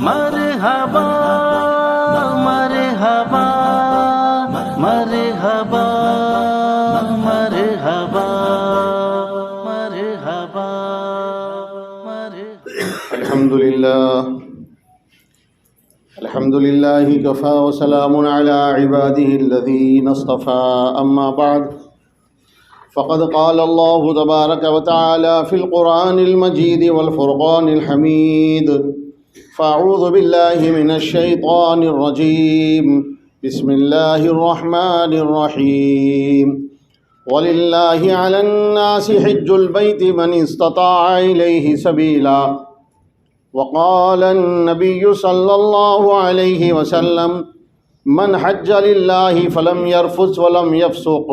مرحبا مرحبا مرحبا مرحبا مرحبا الحمد لله كفى وسلام على عباده الذين اصطفى أما بعد فقد قال الله تبارك وتعالى في القرآن المجيد والفرقان الحميد فأعوذ بالله من الشيطان الرجيم بسم الله الرحمن الرحيم ولله على الناس حج البيت من استطاع إليه سبيلا وقال النبي صلى الله عليه وسلم من حج لله فلم يرفث ولم يفسق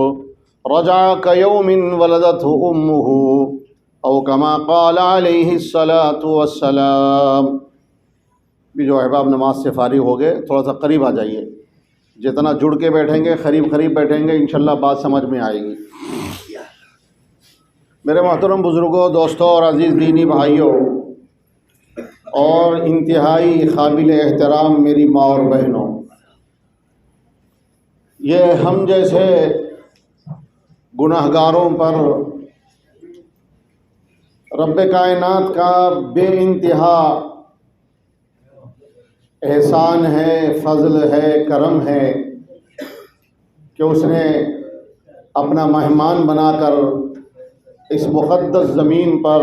رجع كيوم ولدته أمه أو كما قال عليه الصلاة والسلام۔ بھی جو احباب نماز سے فارغ ہو گئے تھوڑا سا قریب آ جائیے، جتنا جڑ کے بیٹھیں گے قریب بیٹھیں گے انشاءاللہ بات سمجھ میں آئے گی۔ میرے محترم بزرگوں، دوستوں اور عزیز دینی بھائیوں اور انتہائی قابل احترام میری ماں اور بہنوں، یہ ہم جیسے گناہگاروں پر رب کائنات کا بے انتہا احسان ہے، فضل ہے، کرم ہے کہ اس نے اپنا مہمان بنا کر اس مقدس زمین پر،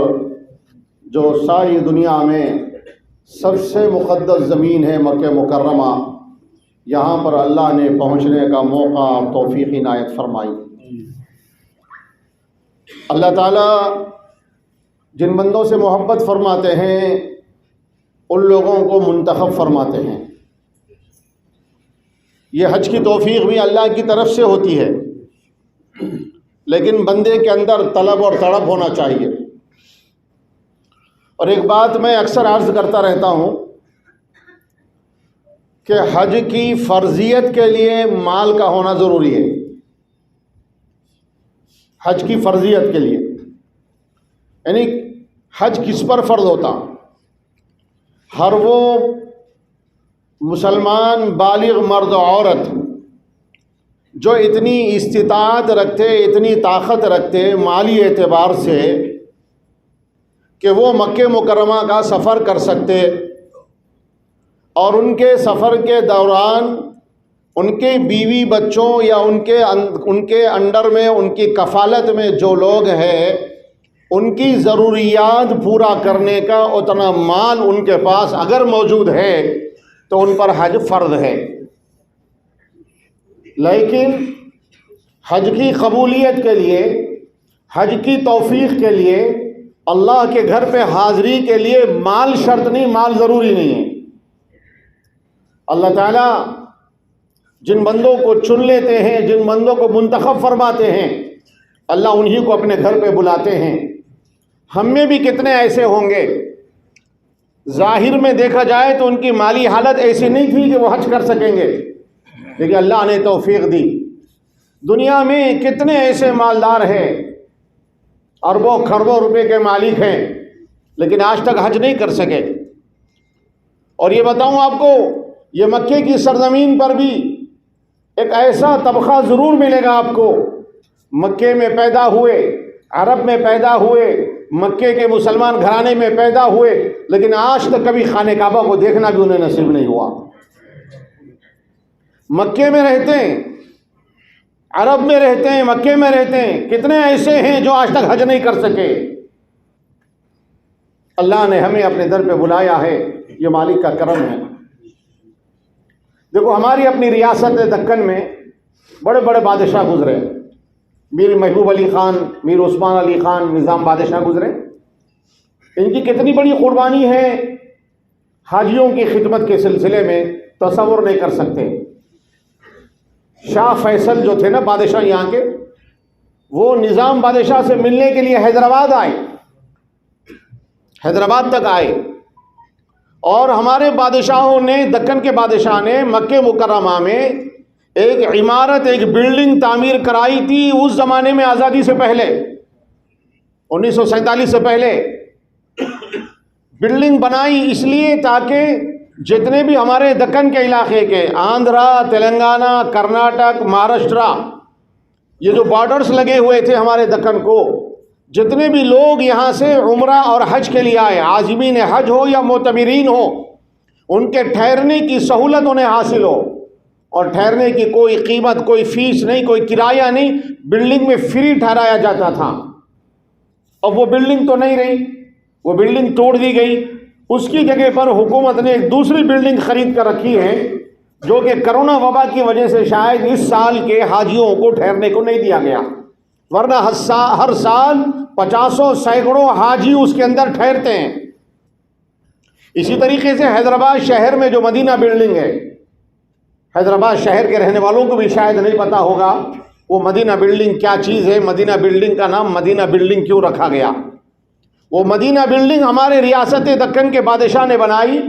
جو ساری دنیا میں سب سے مقدس زمین ہے مکہ مکرمہ، یہاں پر اللہ نے پہنچنے کا موقع اور توفیق عنایت فرمائی۔ اللہ تعالیٰ جن بندوں سے محبت فرماتے ہیں ان لوگوں کو منتخب فرماتے ہیں۔ یہ حج کی توفیق بھی اللہ کی طرف سے ہوتی ہے، لیکن بندے کے اندر طلب اور تڑپ ہونا چاہیے۔ اور ایک بات میں اکثر عرض کرتا رہتا ہوں کہ حج کی فرضیت کے لیے مال کا ہونا ضروری ہے۔ حج کی فرضیت کے لیے یعنی حج کس پر فرض ہوتا؟ ہر وہ مسلمان بالغ مرد و عورت جو اتنی استطاعت رکھتے، اتنی طاقت رکھتے مالی اعتبار سے کہ وہ مکہ مکرمہ کا سفر کر سکتے، اور ان کے سفر کے دوران ان کے بیوی بچوں یا ان کے انڈر میں، ان کی کفالت میں جو لوگ ہیں، ان کی ضروریات پورا کرنے کا اتنا مال ان کے پاس اگر موجود ہے تو ان پر حج فرض ہے۔ لیکن حج کی قبولیت کے لیے، حج کی توفیق کے لیے، اللہ کے گھر پہ حاضری کے لیے مال شرط نہیں، مال ضروری نہیں ہے۔ اللہ تعالیٰ جن بندوں کو چن لیتے ہیں، جن بندوں کو منتخب فرماتے ہیں، اللہ انہی کو اپنے گھر پہ بلاتے ہیں۔ ہم میں بھی کتنے ایسے ہوں گے، ظاہر میں دیکھا جائے تو ان کی مالی حالت ایسی نہیں تھی کہ وہ حج کر سکیں گے، لیکن اللہ نے توفیق دی۔ دنیا میں کتنے ایسے مالدار ہیں، اربوں کھربوں روپے کے مالک ہیں، لیکن آج تک حج نہیں کر سکے۔ اور یہ بتاؤں آپ کو، یہ مکے کی سرزمین پر بھی ایک ایسا طبقہ ضرور ملے گا آپ کو، مکے میں پیدا ہوئے، عرب میں پیدا ہوئے، مکے کے مسلمان گھرانے میں پیدا ہوئے، لیکن آج تک کبھی خانہ کعبہ کو دیکھنا بھی انہیں نصیب نہیں ہوا۔ مکے میں رہتے ہیں، عرب میں رہتے ہیں، مکے میں رہتے ہیں، کتنے ایسے ہیں جو آج تک حج نہیں کر سکے۔ اللہ نے ہمیں اپنے در پہ بلایا ہے، یہ مالک کا کرم ہے۔ دیکھو، ہماری اپنی ریاست دکن میں بڑے بڑے بادشاہ گزرے، میر محبوب علی خان، میر عثمان علی خان، نظام بادشاہ گزرے۔ ان کی کتنی بڑی قربانی ہے حاجیوں کی خدمت کے سلسلے میں، تصور نہیں کر سکتے۔ شاہ فیصل جو تھے نا بادشاہ یہاں کے، وہ نظام بادشاہ سے ملنے کے لیے حیدرآباد آئے، حیدرآباد تک آئے، اور ہمارے بادشاہوں نے، دکن کے بادشاہ نے مکہ مکرمہ میں ایک عمارت، ایک بلڈنگ تعمیر کرائی تھی اس زمانے میں، آزادی سے پہلے، 1947 سے پہلے بلڈنگ بنائی اس لیے تاکہ جتنے بھی ہمارے دکن کے علاقے کے آندھرا، تلنگانہ، کرناٹک، مہاراشٹرا، یہ جو بارڈرز لگے ہوئے تھے ہمارے دکن کو، جتنے بھی لوگ یہاں سے عمرہ اور حج کے لیے آئے، عازمین حج ہو یا معتمرین ہو، ان کے ٹھہرنے کی سہولت انہیں حاصل ہو، اور ٹھہرنے کی کوئی قیمت، کوئی فیس نہیں، کوئی کرایہ نہیں، بلڈنگ میں فری ٹھہرایا جاتا تھا۔ اب وہ بلڈنگ تو نہیں رہی، وہ بلڈنگ توڑ دی گئی، اس کی جگہ پر حکومت نے ایک دوسری بلڈنگ خرید کر رکھی ہے، جو کہ کرونا وبا کی وجہ سے شاید اس سال کے حاجیوں کو ٹھہرنے کو نہیں دیا گیا، ورنہ ہر سال 50 سینکڑوں حاجی اس کے اندر ٹھہرتے ہیں۔ اسی طریقے سے حیدرآباد شہر میں جو مدینہ بلڈنگ ہے، حیدرآباد شہر کے رہنے والوں کو بھی شاید نہیں پتا ہوگا وہ مدینہ بلڈنگ کیا چیز ہے، مدینہ بلڈنگ کا نام مدینہ بلڈنگ کیوں رکھا گیا۔ وہ مدینہ بلڈنگ ہمارے ریاست دکن کے بادشاہ نے بنائی،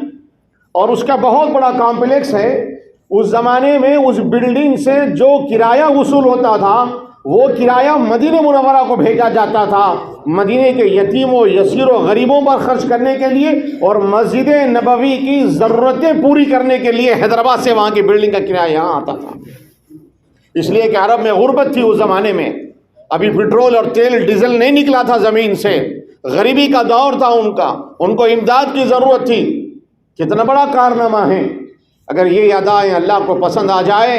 اور اس کا بہت بڑا کمپلیکس ہے۔ اس زمانے میں اس بلڈنگ سے جو کرایہ وصول ہوتا تھا، وہ کرایہ مدینہ منورہ کو بھیجا جاتا تھا، مدینے کے یتیموں، یسیروں، غریبوں پر خرچ کرنے کے لیے، اور مسجد نبوی کی ضرورتیں پوری کرنے کے لیے حیدرآباد سے وہاں کی بلڈنگ کا کرایہ یہاں آتا تھا۔ اس لیے کہ عرب میں غربت تھی اس زمانے میں، ابھی پٹرول اور تیل ڈیزل نہیں نکلا تھا زمین سے، غریبی کا دور تھا ان کو امداد کی ضرورت تھی۔ کتنا بڑا کارنامہ ہے، اگر یہ ادائیں اللہ کو پسند آ جائے،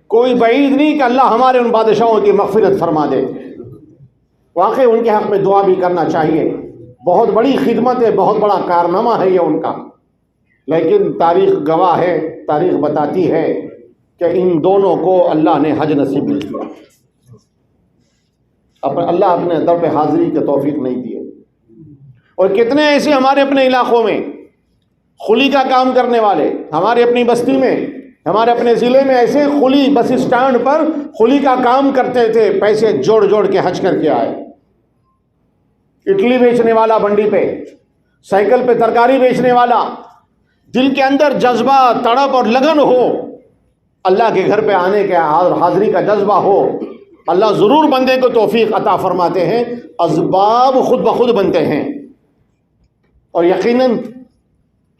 کوئی بعید نہیں کہ اللہ ہمارے ان بادشاہوں کی مغفرت فرما دے۔ واقعی ان کے حق میں دعا بھی کرنا چاہیے، بہت بڑی خدمت ہے، بہت بڑا کارنامہ ہے یہ ان کا، لیکن تاریخ گواہ ہے، تاریخ بتاتی ہے کہ ان دونوں کو اللہ نے حج نصیب نہیں کیا، اللہ اپنے در پہ حاضری کی توفیق نہیں دی۔ اور کتنے ایسے ہمارے اپنے علاقوں میں خلی کا کام کرنے والے، ہمارے اپنی بستی میں، ہمارے اپنے ضلع میں ایسے خلی بس اسٹینڈ پر خلی کا کام کرتے تھے، پیسے جوڑ جوڑ کے حج کر کے آئے۔ اڈلی بیچنے والا بنڈی پہ، سائیکل پہ ترکاری بیچنے والا، دل کے اندر جذبہ، تڑپ اور لگن ہو اللہ کے گھر پہ آنے کا اور حاضری کا جذبہ ہو، اللہ ضرور بندے کو توفیق عطا فرماتے ہیں، اسباب خود بخود بنتے ہیں۔ اور یقیناً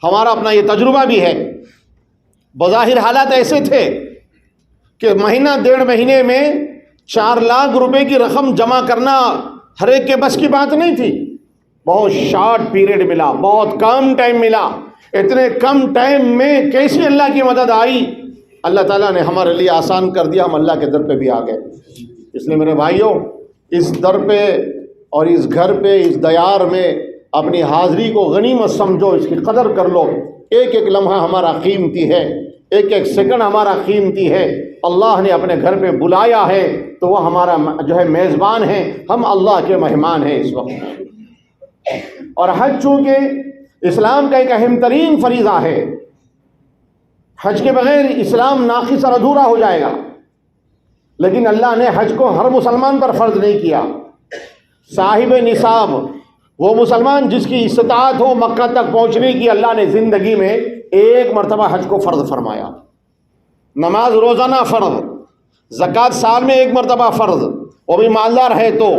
ہمارا اپنا یہ تجربہ بھی ہے، بظاہر حالات ایسے تھے کہ مہینہ 1.5 مہینے میں 4 لاکھ روپے کی رقم جمع کرنا ہر ایک کے بس کی بات نہیں تھی۔ بہت شارٹ پیریڈ ملا، بہت کم ٹائم ملا، اتنے کم ٹائم میں کیسی اللہ کی مدد آئی، اللہ تعالیٰ نے ہمارے لیے آسان کر دیا، ہم اللہ کے در پہ بھی آ گئے۔ اس لیے میرے بھائیوں، اس در پہ اور اس گھر پہ، اس دیار میں اپنی حاضری کو غنیمت سمجھو، اس کی قدر کر لو۔ ایک ایک لمحہ ہمارا قیمتی ہے، ایک ایک سیکنڈ ہمارا قیمتی ہے۔ اللہ نے اپنے گھر پہ بلایا ہے تو وہ ہمارا جو ہے میزبان ہے، ہم اللہ کے مہمان ہیں اس وقت۔ اور حج چونکہ اسلام کا ایک اہم ترین فریضہ ہے، حج کے بغیر اسلام ناقص اور ادھورا ہو جائے گا، لیکن اللہ نے حج کو ہر مسلمان پر فرض نہیں کیا۔ صاحب نصاب، وہ مسلمان جس کی استطاعت ہو مکہ تک پہنچنے کی، اللہ نے زندگی میں ایک مرتبہ حج کو فرض فرمایا۔ نماز روزانہ فرض، زکوٰۃ سال میں ایک مرتبہ فرض، وہ بھی مالدار ہے تو،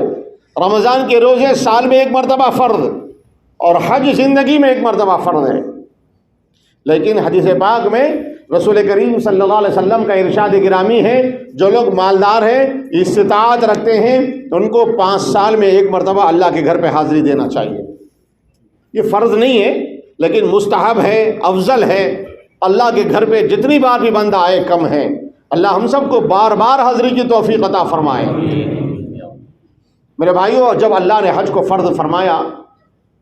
رمضان کے روزے سال میں ایک مرتبہ فرض، اور حج زندگی میں ایک مرتبہ فرض ہے۔ لیکن حدیث پاک میں رسول کریم صلی اللہ علیہ وسلم کا ارشاد گرامی ہے، جو لوگ مالدار ہیں، استطاعت رکھتے ہیں، ان کو 5 سال میں ایک مرتبہ اللہ کے گھر پہ حاضری دینا چاہیے۔ یہ فرض نہیں ہے لیکن مستحب ہے، افضل ہے۔ اللہ کے گھر پہ جتنی بار بھی بندہ آئے کم ہے۔ اللہ ہم سب کو بار بار حاضری کی توفیق عطا فرمائے۔ میرے بھائیوں، جب اللہ نے حج کو فرض فرمایا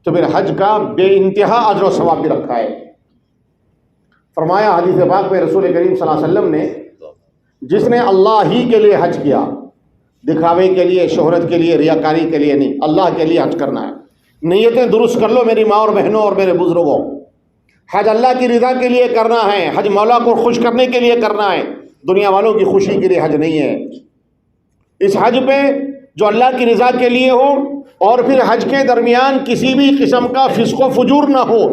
تو پھر حج کا بے انتہا اجر و ثواب بھی رکھا ہے۔ فرمایا حدیث پاک میں رسول کریم صلی اللہ علیہ وسلم نے، جس نے اللہ ہی کے لیے حج کیا، دکھاوے کے لیے، شہرت کے لیے، ریاکاری کے لیے نہیں، اللہ کے لیے حج کرنا ہے۔ نیتیں درست کر لو میری ماں اور بہنوں اور میرے بزرگوں، حج اللہ کی رضا کے لیے کرنا ہے، حج مولا کو خوش کرنے کے لیے کرنا ہے، دنیا والوں کی خوشی کے لیے حج نہیں ہے۔ اس حج پہ جو اللہ کی رضا کے لیے ہو، اور پھر حج کے درمیان کسی بھی قسم کا فسق و فجور نہ ہو،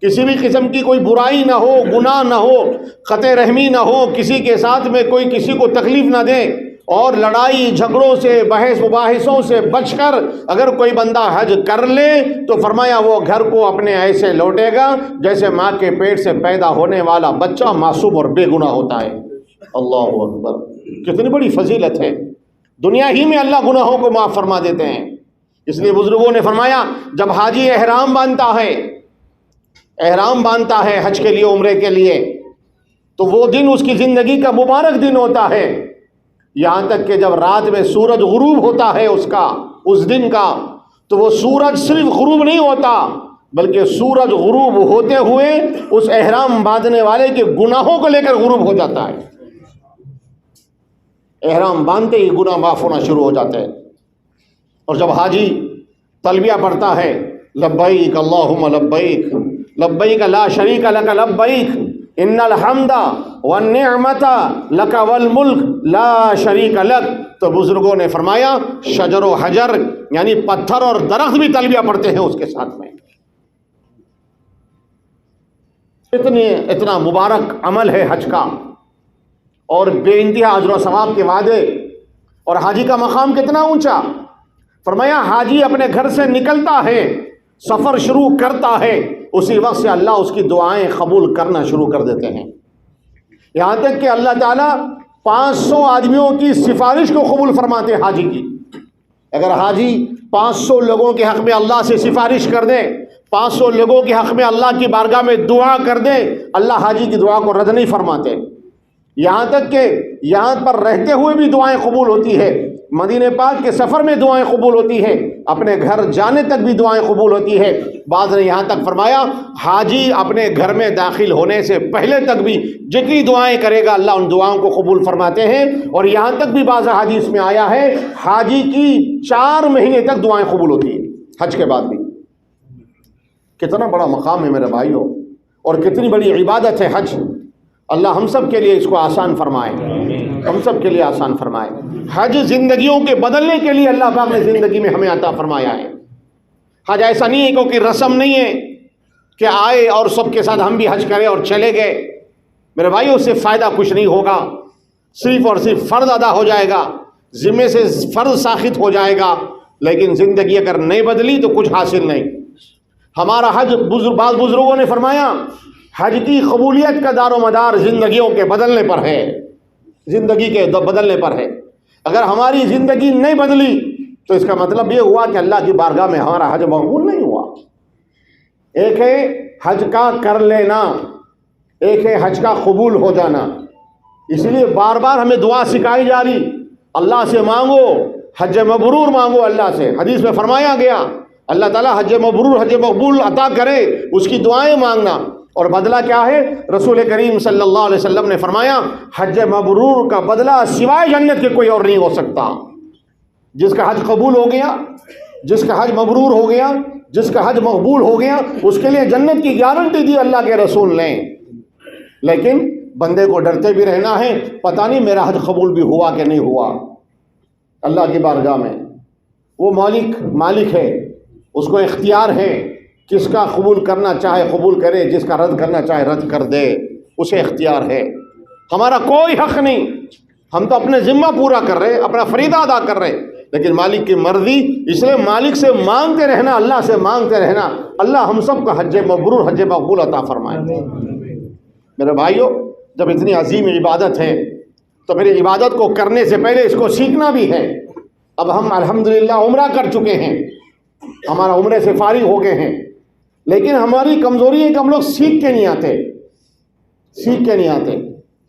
کسی بھی قسم کی کوئی برائی نہ ہو، گناہ نہ ہو، قطع رحمی نہ ہو، کسی کے ساتھ میں کوئی کسی کو تکلیف نہ دے، اور لڑائی جھگڑوں سے بحث مباحثوں سے بچ کر اگر کوئی بندہ حج کر لے تو فرمایا وہ گھر کو اپنے ایسے لوٹے گا جیسے ماں کے پیٹ سے پیدا ہونے والا بچہ معصوم اور بے گناہ ہوتا ہے۔ اللہ اکبر، کتنی بڑی فضیلت ہے، دنیا ہی میں اللہ گناہوں کو معاف فرما دیتے ہیں۔ اس لیے بزرگوں نے فرمایا جب حاجی احرام باندھتا ہے حج کے لیے، عمرے کے لیے، تو وہ دن اس کی زندگی کا مبارک دن ہوتا ہے، یہاں تک کہ جب رات میں سورج غروب ہوتا ہے اس دن کا، تو وہ سورج صرف غروب نہیں ہوتا بلکہ سورج غروب ہوتے ہوئے اس احرام باندھنے والے کے گناہوں کو لے کر غروب ہو جاتا ہے۔ احرام باندھتے ہی گناہ معاف ہونا شروع ہو جاتے ہیں۔ اور جب حاجی تلبیہ پڑھتا ہے لبیک اللہم لبیک لبیک لا شریک لک لبیک ان الحمد والنعمت لک والملک لا شریک لک، تو بزرگوں نے فرمایا شجر و حجر یعنی پتھر اور درخت بھی تلبیہ پڑھتے ہیں اس کے ساتھ میں۔ اتنا مبارک عمل ہے حج کا، اور بے انتہا اجر و ثواب کے وعدے، اور حاجی کا مقام کتنا اونچا۔ فرمایا حاجی اپنے گھر سے نکلتا ہے، سفر شروع کرتا ہے، اسی وقت سے اللہ اس کی دعائیں قبول کرنا شروع کر دیتے ہیں، یہاں تک کہ اللہ تعالیٰ 500 آدمیوں کی سفارش کو قبول فرماتے ہیں حاجی کی۔ اگر حاجی 500 لوگوں کے حق میں اللہ سے سفارش کر دے، 500 لوگوں کے حق میں اللہ کی بارگاہ میں دعا کر دے، اللہ حاجی کی دعا کو رد نہیں فرماتے، یہاں تک کہ یہاں پر رہتے ہوئے بھی دعائیں قبول ہوتی ہے، مدینہ پاک کے سفر میں دعائیں قبول ہوتی ہے، اپنے گھر جانے تک بھی دعائیں قبول ہوتی ہے۔ بعض نے یہاں تک فرمایا حاجی اپنے گھر میں داخل ہونے سے پہلے تک بھی جتنی دعائیں کرے گا اللہ ان دعاؤں کو قبول فرماتے ہیں، اور یہاں تک بھی بعض حدیث میں آیا ہے حاجی کی 4 مہینے تک دعائیں قبول ہوتی ہیں حج کے بعد بھی۔ کتنا بڑا مقام ہے میرے بھائیوں، اور کتنی بڑی عبادت ہے حج۔ اللہ ہم سب کے لیے اس کو آسان فرمائے، ہم سب کے لیے آسان فرمائے۔ حج زندگیوں کے بدلنے کے لیے اللہ پاک نے زندگی میں ہمیں عطا فرمایا ہے۔ حج ایسا نہیں ہے کیونکہ رسم نہیں ہے کہ آئے اور سب کے ساتھ ہم بھی حج کریں اور چلے گئے۔ میرے بھائیوں اس سے فائدہ کچھ نہیں ہوگا، صرف اور صرف فرض ادا ہو جائے گا، ذمے سے فرض ساخت ہو جائے گا، لیکن زندگی اگر نہیں بدلی تو کچھ حاصل نہیں۔ ہمارا حج بعض بزرگوں نے فرمایا حج کی قبولیت کا دار و مدار زندگیوں کے بدلنے پر ہے، زندگی کے بدلنے پر ہے۔ اگر ہماری زندگی نہیں بدلی تو اس کا مطلب یہ ہوا کہ اللہ کی بارگاہ میں ہمارا حج مقبول نہیں ہوا۔ ایک ہے حج کا کر لینا، ایک ہے حج کا قبول ہو جانا۔ اس لیے بار بار ہمیں دعا سکھائی جا رہی، اللہ سے مانگو، حج مبرور مانگو اللہ سے۔ حدیث میں فرمایا گیا اللہ تعالیٰ حج مبرور حج مقبول عطا کرے، اس کی دعائیں مانگنا۔ اور بدلہ کیا ہے؟ رسول کریم صلی اللہ علیہ وسلم نے فرمایا حج مبرور کا بدلہ سوائے جنت کے کوئی اور نہیں ہو سکتا۔ جس کا حج قبول ہو گیا، جس کا حج مبرور ہو گیا، جس کا حج مقبول ہو گیا، اس کے لیے جنت کی گارنٹی دی اللہ کے رسول نے۔ لیکن بندے کو ڈرتے بھی رہنا ہے، پتہ نہیں میرا حج قبول بھی ہوا کہ نہیں ہوا۔ اللہ کی بارگاہ میں وہ مالک ہے، اس کو اختیار ہے، کس کا قبول کرنا چاہے قبول کرے، جس کا رد کرنا چاہے رد کر دے، اسے اختیار ہے۔ ہمارا کوئی حق نہیں، ہم تو اپنے ذمہ پورا کر رہے، اپنا فریضہ ادا کر رہے، لیکن مالک کی مرضی، اس لیے مالک سے مانگتے رہنا، اللہ سے مانگتے رہنا، اللہ ہم سب کو حج مبرور حج مقبول عطا فرمائے۔ میرے بھائیوں جب اتنی عظیم عبادت ہے تو میری عبادت کو کرنے سے پہلے اس کو سیکھنا بھی ہے۔ اب ہم الحمدللہ عمرہ کر چکے ہیں، ہمارا عمرے سے فارغ ہو گئے ہیں، لیکن ہماری کمزوری ہے کہ ہم لوگ سیکھ کے نہیں آتے۔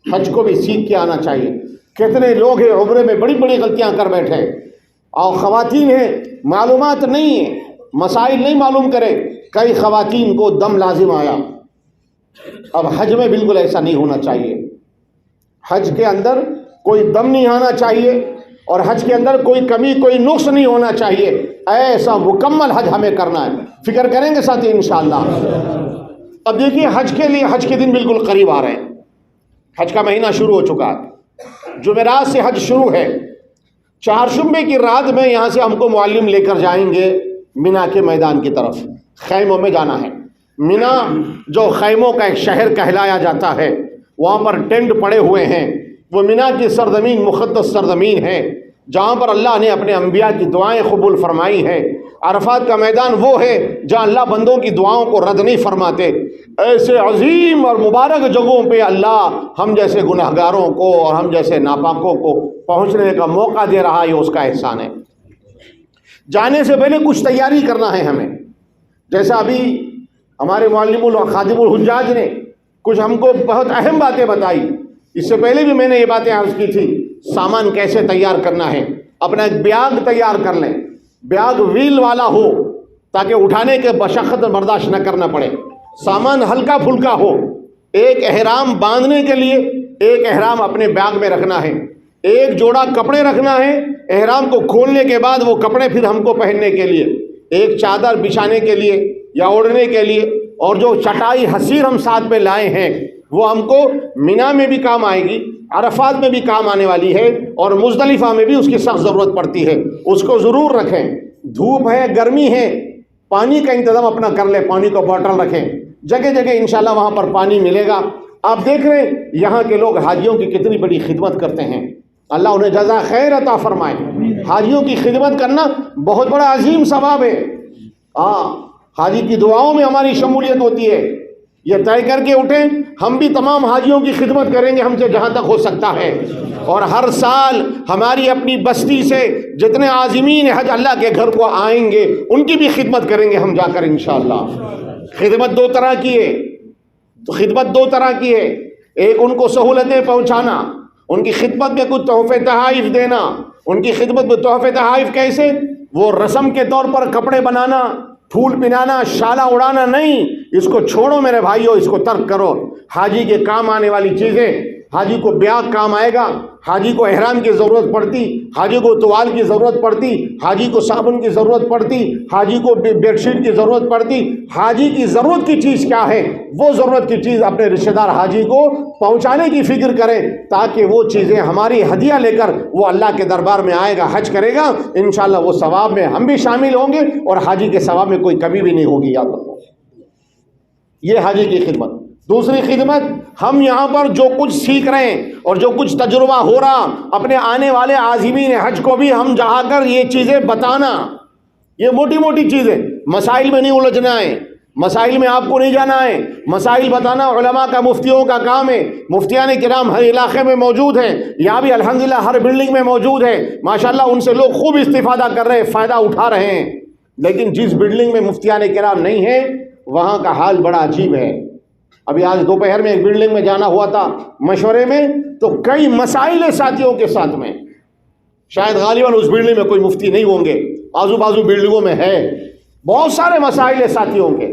حج کو بھی سیکھ کے آنا چاہیے۔ کتنے لوگ ہیں عمرے میں بڑی بڑی غلطیاں کر بیٹھے، اور خواتین ہیں معلومات نہیں ہیں، مسائل نہیں معلوم کرے، کئی خواتین کو دم لازم آیا۔ اب حج میں بالکل ایسا نہیں ہونا چاہیے، حج کے اندر کوئی دم نہیں آنا چاہیے، اور حج کے اندر کوئی کمی کوئی نقص نہیں ہونا چاہیے۔ ایسا مکمل حج ہمیں کرنا ہے، فکر کریں گے ساتھی انشاءاللہ۔ اب دیکھیے حج کے لیے حج کے دن بالکل قریب آ رہے ہیں، حج کا مہینہ شروع ہو چکا ہے، جمعرات سے حج شروع ہے۔ چہارشنبے کی رات میں یہاں سے ہم کو معلم لے کر جائیں گے مینا کے میدان کی طرف، خیموں میں جانا ہے۔ مینا جو خیموں کا ایک شہر کہلایا جاتا ہے، وہاں پر ٹینٹ پڑے ہوئے ہیں، وہ مینا کی سرزمین مقدس سرزمین ہے جہاں پر اللہ نے اپنے انبیاء کی دعائیں قبول فرمائی ہیں۔ عرفات کا میدان وہ ہے جہاں اللہ بندوں کی دعاؤں کو رد نہیں فرماتے۔ ایسے عظیم اور مبارک جگہوں پہ اللہ ہم جیسے گناہگاروں کو اور ہم جیسے ناپاکوں کو پہنچنے کا موقع دے رہا ہے، یہ اس کا احسان ہے۔ جانے سے پہلے کچھ تیاری کرنا ہے ہمیں، جیسا ابھی ہمارے معلم خادم الحجاج نے کچھ ہم کو بہت اہم باتیں بتائی۔ اس سے پہلے بھی میں نے یہ باتیں عرض کی تھی۔ سامان کیسے تیار کرنا ہے، اپنا ایک بیاگ تیار کر لیں، بیاگ ویل والا ہو تاکہ اٹھانے کے مشقت برداشت نہ کرنا پڑے، سامان ہلکا پھلکا ہو۔ ایک احرام باندھنے کے لیے ایک احرام اپنے بیاگ میں رکھنا ہے، ایک جوڑا کپڑے رکھنا ہے، احرام کو کھولنے کے بعد وہ کپڑے پھر ہم کو پہننے کے لیے، ایک چادر بچھانے کے لیے یا اوڑھنے کے لیے، اور جو چٹائی حسیر ہم ساتھ میں لائے ہیں وہ ہم کو مینا میں بھی کام آئے گی، عرفات میں بھی کام آنے والی ہے، اور مزدلفہ میں بھی اس کی سخت ضرورت پڑتی ہے۔ اس کو ضرور رکھیں۔ دھوپ ہے، گرمی ہے، پانی کا انتظام اپنا کر لیں، پانی کا بوتل رکھیں، جگہ جگہ انشاءاللہ وہاں پر پانی ملے گا۔ آپ دیکھ رہے ہیں یہاں کے لوگ حاجیوں کی کتنی بڑی خدمت کرتے ہیں، اللہ انہیں جزا خیر عطا فرمائے۔ حاجیوں کی خدمت کرنا بہت بڑا عظیم ثواب ہے۔ حاجی کی دعاؤں میں ہماری شمولیت ہوتی ہے۔ یہ طے کر کے اٹھیں ہم بھی تمام حاجیوں کی خدمت کریں گے ہم سے جہاں تک ہو سکتا ہے، اور ہر سال ہماری اپنی بستی سے جتنے عازمین حج اللہ کے گھر کو آئیں گے ان کی بھی خدمت کریں گے ہم جا کر انشاءاللہ۔ خدمت دو طرح کی ہے، تو خدمت دو طرح کی ہے، ایک ان کو سہولتیں پہنچانا، ان کی خدمت میں کچھ تحفے تحائف دینا۔ ان کی خدمت میں تحفے تحائف کیسے؟ وہ رسم کے طور پر کپڑے بنانا، پھول پہنانا، شالہ اڑانا نہیں، اس کو چھوڑو میرے بھائیو، اس کو ترک کرو۔ حاجی کے کام آنے والی چیزیں، حاجی کو بیاگ کام آئے گا، حاجی کو احرام کی ضرورت پڑتی، حاجی کو توال کی ضرورت پڑتی، حاجی کو صابن کی ضرورت پڑتی، حاجی کو بیڈ شیٹ کی ضرورت پڑتی۔ حاجی کی ضرورت کی چیز کیا ہے؟ وہ ضرورت کی چیز اپنے رشتہ دار حاجی کو پہنچانے کی فکر کریں، تاکہ وہ چیزیں ہماری ہدیہ لے کر وہ اللہ کے دربار میں آئے گا، حج کرے گا، انشاءاللہ وہ ثواب میں ہم بھی شامل ہوں گے اور حاجی کے ثواب میں کوئی کمی بھی نہیں ہوگی۔ یاد رکھو، یہ حاجی کی خدمت۔ دوسری خدمت، ہم یہاں پر جو کچھ سیکھ رہے ہیں اور جو کچھ تجربہ ہو رہا، اپنے آنے والے عازمین حج کو بھی ہم جا کر یہ چیزیں بتانا۔ یہ موٹی موٹی چیزیں، مسائل میں نہیں الجھنا ہے، مسائل میں آپ کو نہیں جانا ہے، مسائل بتانا علماء کا، مفتیوں کا کام ہے۔ مفتیان کرام ہر علاقے میں موجود ہیں، یہاں بھی الحمدللہ ہر بلڈنگ میں موجود ہے، ماشاءاللہ ان سے لوگ خوب استفادہ کر رہے ہیں، فائدہ اٹھا رہے ہیں۔ لیکن جس بلڈنگ میں مفتیان کرام نہیں ہیں وہاں کا حال بڑا عجیب ہے۔ ابھی آج دوپہر میں ایک بلڈنگ میں جانا ہوا تھا مشورے میں، تو کئی مسائل ساتھیوں کے ساتھ میں، شاید غالباً اس بلڈنگ میں کوئی مفتی نہیں ہوں گے، آزو بازو بلڈنگوں میں ہے، بہت سارے مسائل ساتھیوں کے۔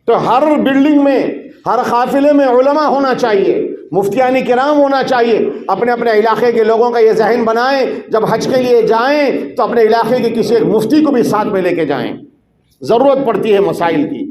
تو ہر بلڈنگ میں، ہر قافلے میں علماء ہونا چاہیے، مفتیان کرام ہونا چاہیے۔ اپنے اپنے علاقے کے لوگوں کا یہ ذہن بنائیں، جب حج کے لیے جائیں تو اپنے علاقے کے کسی ایک مفتی کو بھی ساتھ میں لے کے جائیں، ضرورت پڑتی ہے مسائل کی،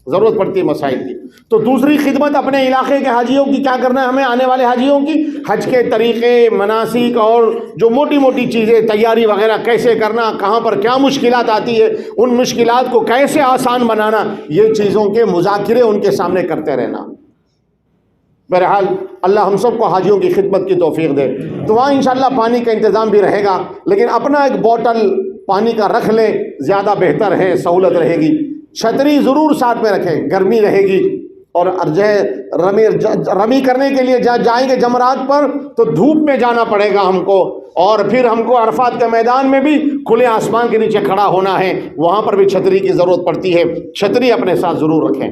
ضرورت پڑتی ہے مسائل کی۔ تو دوسری خدمت اپنے علاقے کے حاجیوں کی کیا کرنا ہے ہمیں، آنے والے حاجیوں کی حج کے طریقے، مناسک اور جو موٹی موٹی چیزیں، تیاری وغیرہ کیسے کرنا، کہاں پر کیا مشکلات آتی ہے، ان مشکلات کو کیسے آسان بنانا، یہ چیزوں کے مذاکرے ان کے سامنے کرتے رہنا۔ بہرحال اللہ ہم سب کو حاجیوں کی خدمت کی توفیق دے۔ تو وہاں انشاءاللہ پانی کا انتظام بھی رہے گا، لیکن اپنا ایک بوتل پانی کا رکھ لیں، زیادہ بہتر ہے، سہولت رہے گی۔ چھتری ضرور ساتھ میں رکھیں، گرمی رہے گی، اور رمی کرنے کے لیے جائیں گے جمرات پر تو دھوپ میں جانا پڑے گا ہم کو، اور پھر ہم کو عرفات کے میدان میں بھی کھلے آسمان کے نیچے کھڑا ہونا ہے، وہاں پر بھی چھتری کی ضرورت پڑتی ہے۔ چھتری اپنے ساتھ ضرور رکھیں۔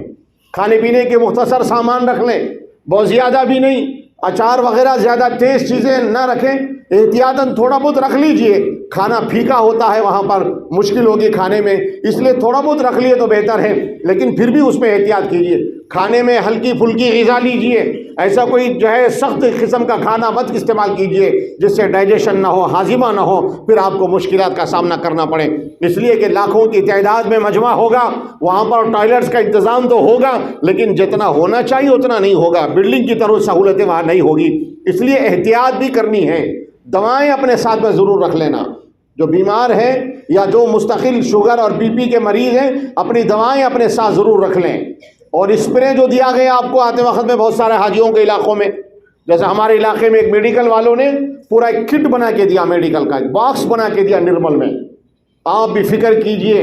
کھانے پینے کے مختصر سامان رکھ لیں، بہت زیادہ بھی نہیں، اچار وغیرہ زیادہ تیز چیزیں نہ رکھیں، احتیاطاً تھوڑا بہت رکھ لیجئے۔ کھانا پھیکا ہوتا ہے وہاں پر، مشکل ہوگی کھانے میں، اس لیے تھوڑا بہت رکھ لیے تو بہتر ہے، لیکن پھر بھی اس میں احتیاط کیجئے۔ کھانے میں ہلکی پھلکی غذا لیجئے، ایسا کوئی جو ہے سخت قسم کا کھانا مت استعمال کیجئے جس سے ڈائجیشن نہ ہو، ہاضمہ نہ ہو، پھر آپ کو مشکلات کا سامنا کرنا پڑے۔ اس لیے کہ لاکھوں کی تعداد میں مجمع ہوگا، وہاں پر ٹوائلٹس کا انتظام تو ہوگا، لیکن جتنا ہونا چاہیے اتنا نہیں ہوگا، بلڈنگ کی طرح سہولتیں وہاں نہیں ہوگی، اس لیے احتیاط بھی کرنی ہے۔ دوائیں اپنے ساتھ میں ضرور رکھ لینا، جو بیمار ہیں یا جو مستقل شوگر اور بی پی کے مریض ہیں اپنی دوائیں اپنے ساتھ ضرور رکھ لیں۔ اور اسپرے جو دیا گیا آپ کو آتے وقت میں بہت سارے حاجیوں کے علاقوں میں، جیسے ہمارے علاقے میں ایک میڈیکل والوں نے پورا ایک کٹ بنا کے دیا، میڈیکل کا ایک باکس بنا کے دیا نرمل میں. آپ بھی فکر کیجئے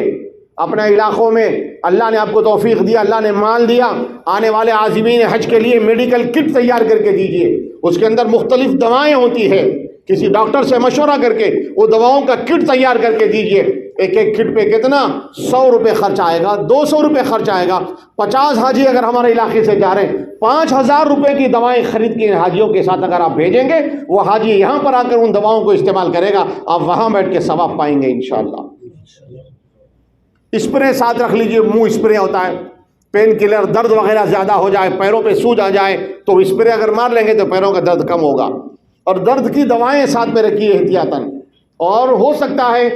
اپنے علاقوں میں، اللہ نے آپ کو توفیق دیا، اللہ نے مال دیا، آنے والے عازمین حج کے لیے میڈیکل کٹ تیار کر کے دیجئے. اس کے اندر مختلف دوائیں ہوتی ہیں، کسی ڈاکٹر سے مشورہ کر کے وہ دواؤں کا کٹ تیار کر کے دیجئے. ایک ایک کٹ پہ کتنا 100 روپے خرچ آئے گا، 200 روپے خرچ آئے گا. 50 حاجی اگر ہمارے علاقے سے جا رہے ہیں، 5000 روپے کی دوائیں خرید کے حاجیوں کے ساتھ اگر آپ بھیجیں گے، وہ حاجی یہاں پر آ کر ان دواؤں کو استعمال کرے گا، آپ وہاں بیٹھ کے ثواب پائیں گے انشاءاللہ. اسپرے ساتھ رکھ لیجئے، منہ اسپرے ہوتا ہے، پین کلر، درد وغیرہ زیادہ ہو جائے، پیروں پہ سوج آ جائے تو اسپرے اگر مار لیں گے تو پیروں کا درد کم ہوگا. اور درد کی دوائیں ساتھ میں رکھیے احتیاطاً. اور ہو سکتا ہے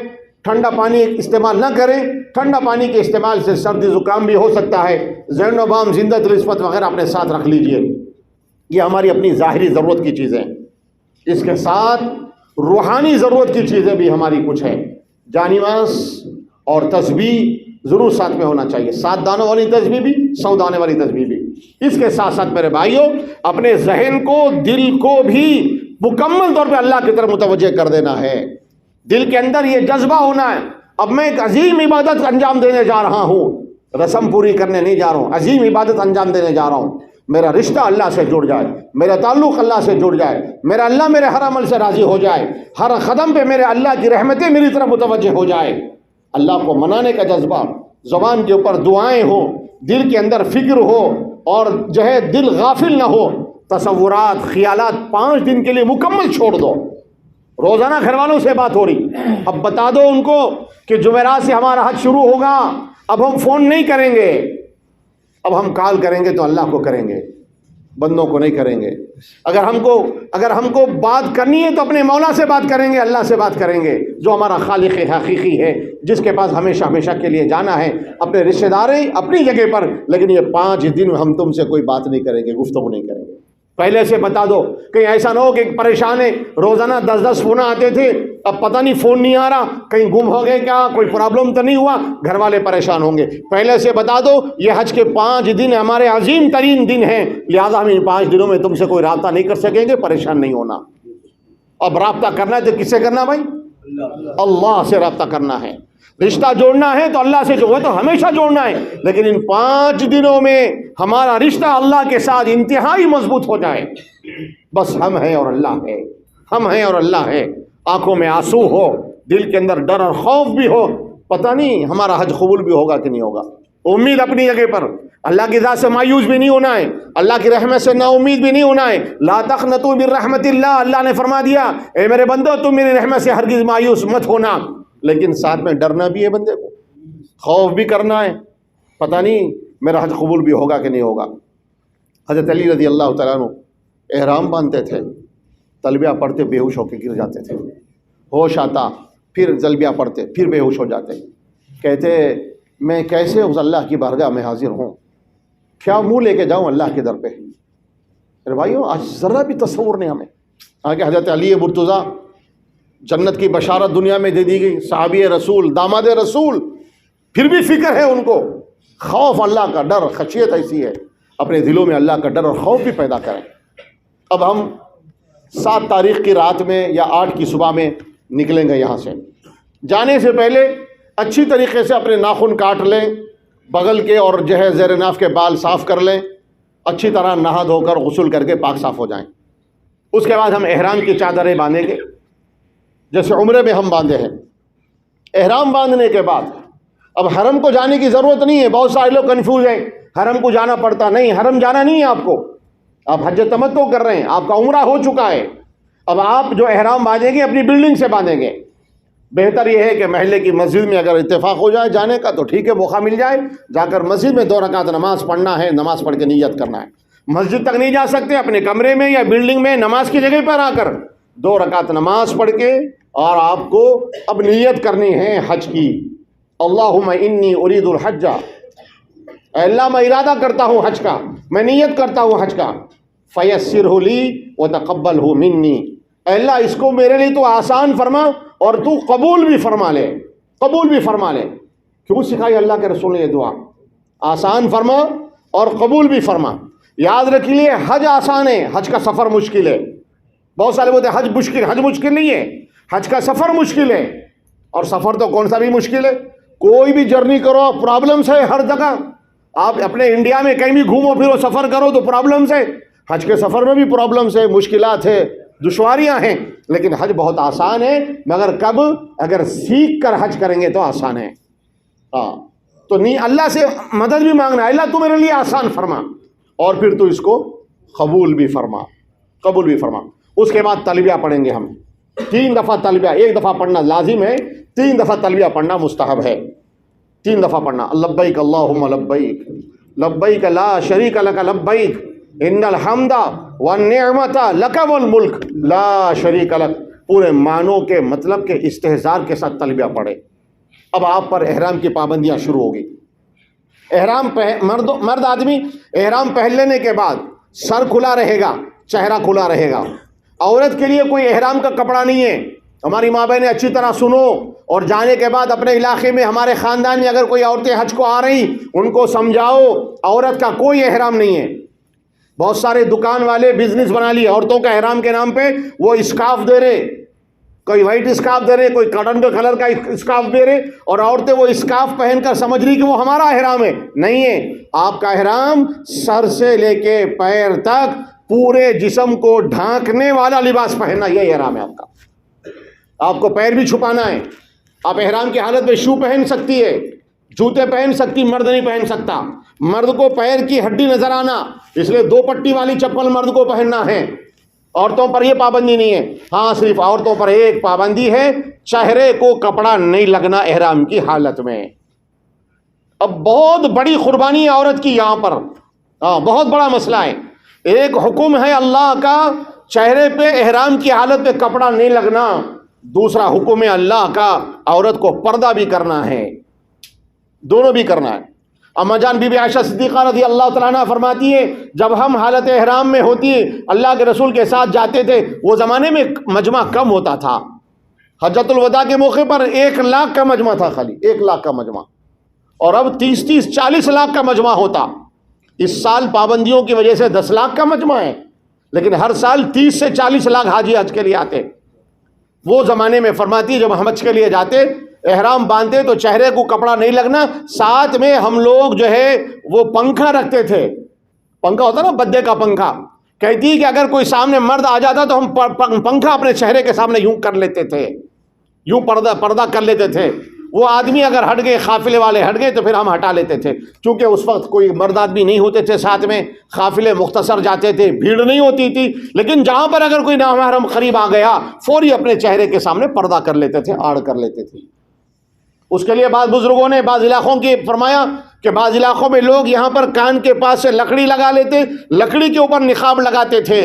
ٹھنڈا پانی استعمال نہ کریں، ٹھنڈا پانی کے استعمال سے سردی زکام بھی ہو سکتا ہے. زین و بام، زندہ نسبت وغیرہ اپنے ساتھ رکھ لیجئے. یہ ہماری اپنی ظاہری ضرورت کی چیزیں. اس کے ساتھ روحانی ضرورت کی چیزیں بھی ہماری کچھ ہیں. جانماز اور تسبیح ضرور ساتھ میں ہونا چاہیے، 7 دانوں والی تسبیح بھی، 100 دانے والی تسبیح بھی. اس کے ساتھ ساتھ میرے بھائیوں، اپنے ذہن کو، دل کو بھی مکمل طور پہ اللہ کی طرف متوجہ کر دینا ہے. دل کے اندر یہ جذبہ ہونا ہے، اب میں ایک عظیم عبادت انجام دینے جا رہا ہوں، رسم پوری کرنے نہیں جا رہا ہوں، عظیم عبادت انجام دینے جا رہا ہوں. میرا رشتہ اللہ سے جڑ جائے، میرا تعلق اللہ سے جڑ جائے، میرا اللہ میرے ہر عمل سے راضی ہو جائے، ہر قدم پہ میرے اللہ کی رحمتیں میری طرف متوجہ ہو جائے. اللہ کو منانے کا جذبہ، زبان کے اوپر دعائیں ہوں، دل کے اندر فکر ہو، اور جو ہے دل غافل نہ ہو. تصورات، خیالات 5 دن کے لیے مکمل چھوڑ دو. روزانہ گھر والوں سے بات ہو رہی، اب بتا دو ان کو کہ جمعرات سے ہمارا حج شروع ہوگا، اب ہم فون نہیں کریں گے، اب ہم کال کریں گے تو اللہ کو کریں گے، بندوں کو نہیں کریں گے. اگر ہم کو بات کرنی ہے تو اپنے مولا سے بات کریں گے، اللہ سے بات کریں گے، جو ہمارا خالق حقیقی ہے، جس کے پاس ہمیشہ ہمیشہ کے لیے جانا ہے. اپنے رشتہ داریں اپنی جگہ پر، لیکن یہ 5 دن ہم تم سے کوئی بات نہیں کریں گے، گفتگو نہیں کریں گے. پہلے سے بتا دو، کہیں ایسا نہ ہو کہ پریشان ہے، روزانہ 10 فون آتے تھے، اب پتہ نہیں فون نہیں آ رہا، کہیں گم ہو گئے کیا، کوئی پرابلم تو نہیں ہوا، گھر والے پریشان ہوں گے. پہلے سے بتا دو یہ حج کے 5 دن ہمارے عظیم ترین دن ہیں، لہذا ہم ان 5 دنوں میں تم سے کوئی رابطہ نہیں کر سکیں گے، پریشان نہیں ہونا. اب رابطہ کرنا ہے تو کس سے کرنا بھائی؟ اللہ سے رابطہ کرنا ہے. رشتہ جوڑنا ہے تو اللہ سے، جو وہ تو ہمیشہ جوڑنا ہے، لیکن ان 5 دنوں میں ہمارا رشتہ اللہ کے ساتھ انتہائی مضبوط ہو جائے. بس ہم ہیں اور اللہ ہے، ہم ہیں اور اللہ ہے. آنکھوں میں آنسو ہو، دل کے اندر ڈر اور خوف بھی ہو، پتہ نہیں ہمارا حج قبول بھی ہوگا کہ نہیں ہوگا. امید اپنی جگہ پر، اللہ کی ذات سے مایوس بھی نہیں ہونا ہے، اللہ کی رحمت سے نا امید بھی نہیں ہونا ہے. لا تقنطوا من رحمت اللہ، اللہ نے فرما دیا اے میرے بندو تم میری رحمت سے ہرگز مایوس مت ہونا. لیکن ساتھ میں ڈرنا بھی ہے بندے کو، خوف بھی کرنا ہے، پتہ نہیں میرا حج قبول بھی ہوگا کہ نہیں ہوگا. حضرت علی رضی اللہ تعالیٰ عنہ احرام باندھتے تھے، تلبیہ پڑھتے بے ہوش ہو کے گر جاتے تھے، ہوش آتا پھر تلبیہ پڑھتے پھر بے ہوش ہو جاتے. کہتے میں کیسے اس اللہ کی بارگاہ میں حاضر ہوں، کیا منہ لے کے جاؤں اللہ کے در پہ. میرے بھائیوں آج ذرا بھی تصور نہیں ہمیں. آگے حضرت علی مرتضیٰ جنت کی بشارت دنیا میں دے دی گئی، صحابی رسول، داماد رسول، پھر بھی فکر ہے ان کو، خوف، اللہ کا ڈر، خشیت ایسی ہے، اپنے دلوں میں اللہ کا ڈر اور خوف بھی پیدا کریں. اب ہم 7 تاریخ کی رات میں یا 8 کی صبح میں نکلیں گے یہاں سے. جانے سے پہلے اچھی طریقے سے اپنے ناخن کاٹ لیں، بغل کے اور جو ہے زیر ناف کے بال صاف کر لیں، اچھی طرح نہا دھو کر غسل کر کے پاک صاف ہو جائیں. اس کے بعد ہم احرام کی چادریں باندھیں گے، جیسے عمرے میں ہم باندھے ہیں. احرام باندھنے کے بعد اب حرم کو جانے کی ضرورت نہیں ہے. بہت سارے لوگ کنفیوز ہیں، حرم کو جانا پڑتا. نہیں، حرم جانا نہیں ہے آپ کو، آپ حج تمتع کر رہے ہیں، آپ کا عمرہ ہو چکا ہے. اب آپ جو احرام باندھیں گے اپنی بلڈنگ سے باندھیں گے. بہتر یہ ہے کہ محلے کی مسجد میں اگر اتفاق ہو جائے جانے کا تو ٹھیک ہے، موقع مل جائے جا کر مسجد میں 2 رکعت نماز پڑھنا ہے، نماز پڑھ کے نیت کرنا ہے. مسجد تک نہیں جا سکتے، اپنے کمرے میں یا بلڈنگ میں نماز کی جگہ پر آ کر 2 رکعت نماز پڑھ کے، اور آپ کو اب نیت کرنی ہے حج کی. اللہم انی ارید الحج، اے اللہ میں ارادہ کرتا ہوں حج کا، میں نیت کرتا ہوں حج کا. فیسرہ لی وتقبلہ منی، اے اللہ اس کو میرے لیے تو آسان فرما اور تو قبول بھی فرما لے، قبول بھی فرما لے. کیوں سکھائی اللہ کے رسول نے یہ دعا؟ آسان فرما اور قبول بھی فرما. یاد رکھ لیے حج آسان ہے، حج کا سفر مشکل ہے. بہت سارے بولتے ہیں حج مشکل نہیں ہے، حج کا سفر مشکل ہے. اور سفر تو کون سا بھی مشکل ہے، کوئی بھی جرنی کرو پرابلمس ہے ہر جگہ. آپ اپنے انڈیا میں کہیں بھی گھومو پھرو سفر کرو تو پرابلمس ہے. حج کے سفر میں بھی پرابلمس ہے، مشکلات ہے، دشواریاں ہیں. لیکن حج بہت آسان ہے، مگر کب؟ اگر سیکھ کر حج کریں گے تو آسان ہے. تو نہیں، اللہ سے مدد بھی مانگنا ہے، اللہ تو میرے لیے آسان فرما، اور پھر تو اس کو قبول بھی فرما. اس کے بعد تلبیہ پڑھیں گے ہم 3 دفعہ. تلبیہ 1 دفعہ پڑھنا لازم ہے، 3 دفعہ تلبیہ پڑھنا مستحب ہے. 3 دفعہ پڑھنا. لبیک اللہم لبیک لبیک لا شریک لک لبیک ان الحمد والنعمت لک والملک لا شریک لک. پورے معنوں کے مطلب کے استحضار کے ساتھ تلبیہ پڑھے. اب آپ پر احرام کی پابندیاں شروع ہوگی. احرام مرد آدمی احرام پہن لینے کے بعد سر کھلا رہے گا، چہرہ کھلا رہے گا. عورت کے لیے کوئی احرام کا کپڑا نہیں ہے. ہماری ماں بہنیں اچھی طرح سنو، اور جانے کے بعد اپنے علاقے میں ہمارے خاندان میں اگر کوئی عورتیں حج کو آ رہی ان کو سمجھاؤ عورت کا کوئی احرام نہیں ہے. بہت سارے دکان والے بزنس بنا لیے عورتوں کا احرام کے نام پہ. وہ اسکارف دے رہے، کوئی وائٹ اسکارف دے رہے، کوئی کاٹن کے کلر کا اسکارف دے رہے، اور عورتیں وہ اسکارف پہن کر سمجھ رہی کہ وہ ہمارا احرام ہے. نہیں ہے. آپ کا احرام سر سے لے کے پیر تک پورے جسم کو ڈھانکنے والا لباس پہننا، یہ احرام ہے آپ کا. آپ کو پیر بھی چھپانا ہے. آپ احرام کی حالت میں شو پہن سکتی ہے، جوتے پہن سکتی، مرد نہیں پہن سکتا. مرد کو پیر کی ہڈی نظر آنا، اس لیے 2 پٹی والی چپل مرد کو پہننا ہے. عورتوں پر یہ پابندی نہیں ہے. ہاں، صرف عورتوں پر ایک پابندی ہے، چہرے کو کپڑا نہیں لگنا احرام کی حالت میں. اب بہت بڑی قربانی ہے عورت کی یہاں پر. بہت بڑا مسئلہ ہے. ایک حکم ہے اللہ کا چہرے پہ احرام کی حالت میں کپڑا نہیں لگنا، دوسرا حکم ہے اللہ کا عورت کو پردہ بھی کرنا ہے. دونوں بھی کرنا ہے. اما جان بی بی عائشہ صدیقہ رضی اللہ تعالیٰ عنہ فرماتی ہے جب ہم حالت احرام میں ہوتی اللہ کے رسول کے ساتھ جاتے تھے، وہ زمانے میں مجمع کم ہوتا تھا. حجۃ الوداع کے موقع پر 1 لاکھ کا مجمع تھا، خالی 1 لاکھ کا مجمع، اور اب 30-40 لاکھ کا مجمع ہوتا. اس سال پابندیوں کی وجہ سے 10 لاکھ کا مجمع ہے، لیکن ہر سال 30 سے 40 لاکھ حاجی حج کے لیے آتے. وہ زمانے میں فرماتی جب ہم حج کے لیے جاتے احرام باندھتے تو چہرے کو کپڑا نہیں لگنا. ساتھ میں ہم لوگ جو ہے وہ پنکھا رکھتے تھے. پنکھا ہوتا نا، بدے کا پنکھا. کہتی کہ اگر کوئی سامنے مرد آ جاتا تو ہم پنکھا اپنے چہرے کے سامنے یوں کر لیتے تھے، یوں پردہ کر لیتے تھے. وہ آدمی اگر ہٹ گئے، قافلے والے ہٹ گئے تو پھر ہم ہٹا لیتے تھے، چونکہ اس وقت کوئی مرد آدمی نہیں ہوتے تھے ساتھ میں، قافلے مختصر جاتے تھے، بھیڑ نہیں ہوتی تھی. لیکن جہاں پر اگر کوئی نامحرم قریب آ گیا فوری اپنے چہرے کے سامنے پردہ کر لیتے تھے، آڑ کر لیتے تھے. اس کے لیے بعض بزرگوں نے بعض علاقوں کی فرمایا کہ بعض علاقوں میں لوگ یہاں پر کان کے پاس سے لکڑی لگا لیتے، لکڑی کے اوپر نقاب لگاتے تھے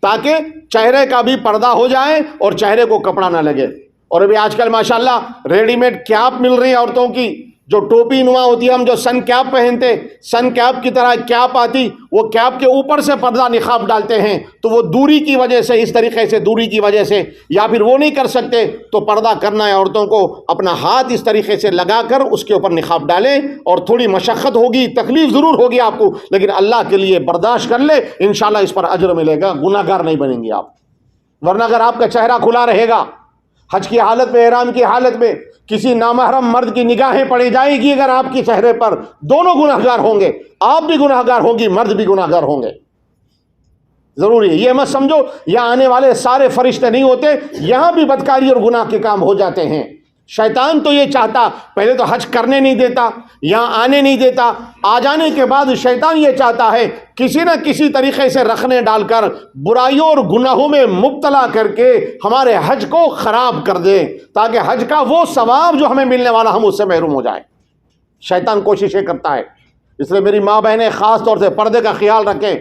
تاکہ چہرے کا بھی پردہ ہو جائے اور چہرے کو کپڑا نہ لگے. اور ابھی آج کل ماشاءاللہ ریڈی میڈ کیپ مل رہی ہے عورتوں کی، جو ٹوپی نما ہوتی ہے. ہم جو سن کیپ پہنتے، سن کیپ کی طرح کیپ آتی، وہ کیپ کے اوپر سے پردہ نقاب ڈالتے ہیں تو وہ دوری کی وجہ سے، اس طریقے سے دوری کی وجہ سے، یا پھر وہ نہیں کر سکتے تو پردہ کرنا ہے عورتوں کو. اپنا ہاتھ اس طریقے سے لگا کر اس کے اوپر نقاب ڈالیں، اور تھوڑی مشقت ہوگی، تکلیف ضرور ہوگی آپ کو، لیکن اللہ کے لیے برداشت کر لے، انشاءاللہ اس پر اجر ملے گا، گناہ گار نہیں بنیں گے آپ. ورنہ اگر آپ کا چہرہ کھلا رہے گا حج کی حالت میں، احرام کی حالت میں، کسی نامحرم مرد کی نگاہیں پڑی جائے گی اگر آپ کے چہرے پر، دونوں گناہ گار ہوں گے. آپ بھی گناہ گار ہوں گی، مرد بھی گناہ گار ہوں گے. ضروری ہے یہ مت سمجھو یہاں آنے والے سارے فرشتے نہیں ہوتے، یہاں بھی بدکاری اور گناہ کے کام ہو جاتے ہیں. شیطان تو یہ چاہتا، پہلے تو حج کرنے نہیں دیتا، یہاں آنے نہیں دیتا. آ جانے کے بعد شیطان یہ چاہتا ہے کسی نہ کسی طریقے سے رکھنے ڈال کر برائیوں اور گناہوں میں مبتلا کر کے ہمارے حج کو خراب کر دے، تاکہ حج کا وہ ثواب جو ہمیں ملنے والا ہم اس سے محروم ہو جائیں. شیطان کوششیں کرتا ہے. اس لیے میری ماں بہنیں خاص طور سے پردے کا خیال رکھیں.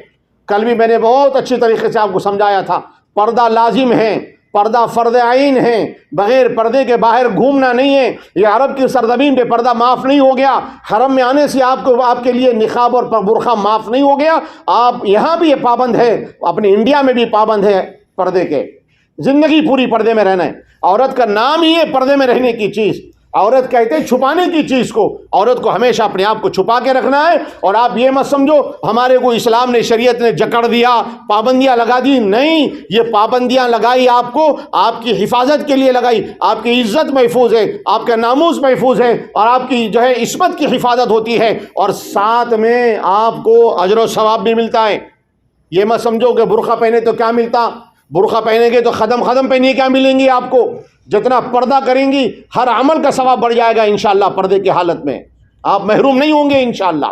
کل بھی میں نے بہت اچھی طریقے سے آپ کو سمجھایا تھا، پردہ لازم ہے، پردہ فرض عین ہے، بغیر پردے کے باہر گھومنا نہیں ہے. یہ عرب کی سرزمین پہ پردہ معاف نہیں ہو گیا، حرم میں آنے سے آپ کے لیے نقاب اور برقع معاف نہیں ہو گیا. آپ یہاں بھی یہ پابند ہے، اپنے انڈیا میں بھی پابند ہے پردے کے. زندگی پوری پردے میں رہنا ہے. عورت کا نام ہی ہے پردے میں رہنے کی چیز. عورت کہتے ہیں چھپانے کی چیز کو، عورت کو ہمیشہ اپنے آپ کو چھپا کے رکھنا ہے. اور آپ یہ مت سمجھو ہمارے کو اسلام نے، شریعت نے جکڑ دیا، پابندیاں لگا دی. نہیں، یہ پابندیاں لگائی آپ کو آپ کی حفاظت کے لیے لگائی. آپ کی عزت محفوظ ہے، آپ کا ناموس محفوظ ہے، اور آپ کی جو ہے عصمت کی حفاظت ہوتی ہے، اور ساتھ میں آپ کو اجر و ثواب بھی ملتا ہے. یہ مت سمجھو کہ برقع پہنے تو کیا ملتا، برقع پہنیں گے تو خدم پہنی کیا ملیں گی آپ کو. جتنا پردہ کریں گی ہر عمل کا ثواب بڑھ جائے گا انشاءاللہ. پردے کی حالت میں آپ محروم نہیں ہوں گے انشاءاللہ.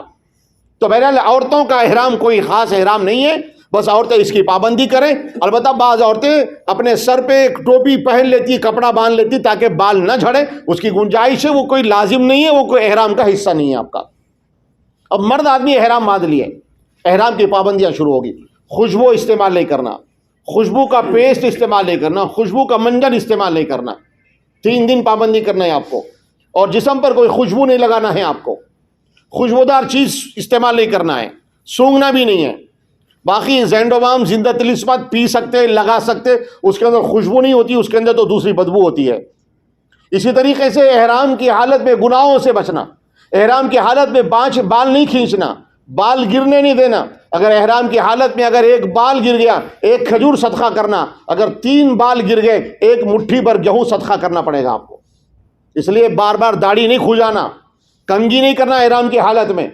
تو بہرحال عورتوں کا احرام کوئی خاص احرام نہیں ہے، بس عورتیں اس کی پابندی کریں. البتہ بعض عورتیں اپنے سر پہ ایک ٹوپی پہن لیتی، کپڑا باندھ لیتی تاکہ بال نہ جھڑے، اس کی گنجائش ہے، وہ کوئی لازم نہیں ہے، وہ کوئی احرام کا حصہ نہیں ہے آپ کا. اب مرد آدمی احرام باندھ لیے، احرام کی پابندیاں شروع ہوگی. خوشبو استعمال نہیں کرنا، خوشبو کا پیسٹ استعمال نہیں کرنا، خوشبو کا منجن استعمال نہیں کرنا. 3 دن پابندی کرنا ہے آپ کو. اور جسم پر کوئی خوشبو نہیں لگانا ہے آپ کو، خوشبودار چیز استعمال نہیں کرنا ہے، سونگھنا بھی نہیں ہے. باقی زینڈوبام، زندہ تلسمات پی سکتے، لگا سکتے، اس کے اندر خوشبو نہیں ہوتی، اس کے اندر تو دوسری بدبو ہوتی ہے. اسی طریقے سے احرام کی حالت میں گناہوں سے بچنا، احرام کی حالت میں بال نہیں کھینچنا، بال گرنے نہیں دینا. اگر احرام کی حالت میں اگر ایک بال گر گیا، ایک کھجور صدقہ کرنا. اگر 3 بال گر گئے، ایک مٹھی پر گیہوں صدقہ کرنا پڑے گا آپ کو. اس لیے بار بار داڑھی نہیں کھجانا، کنگھی نہیں کرنا احرام کی حالت میں.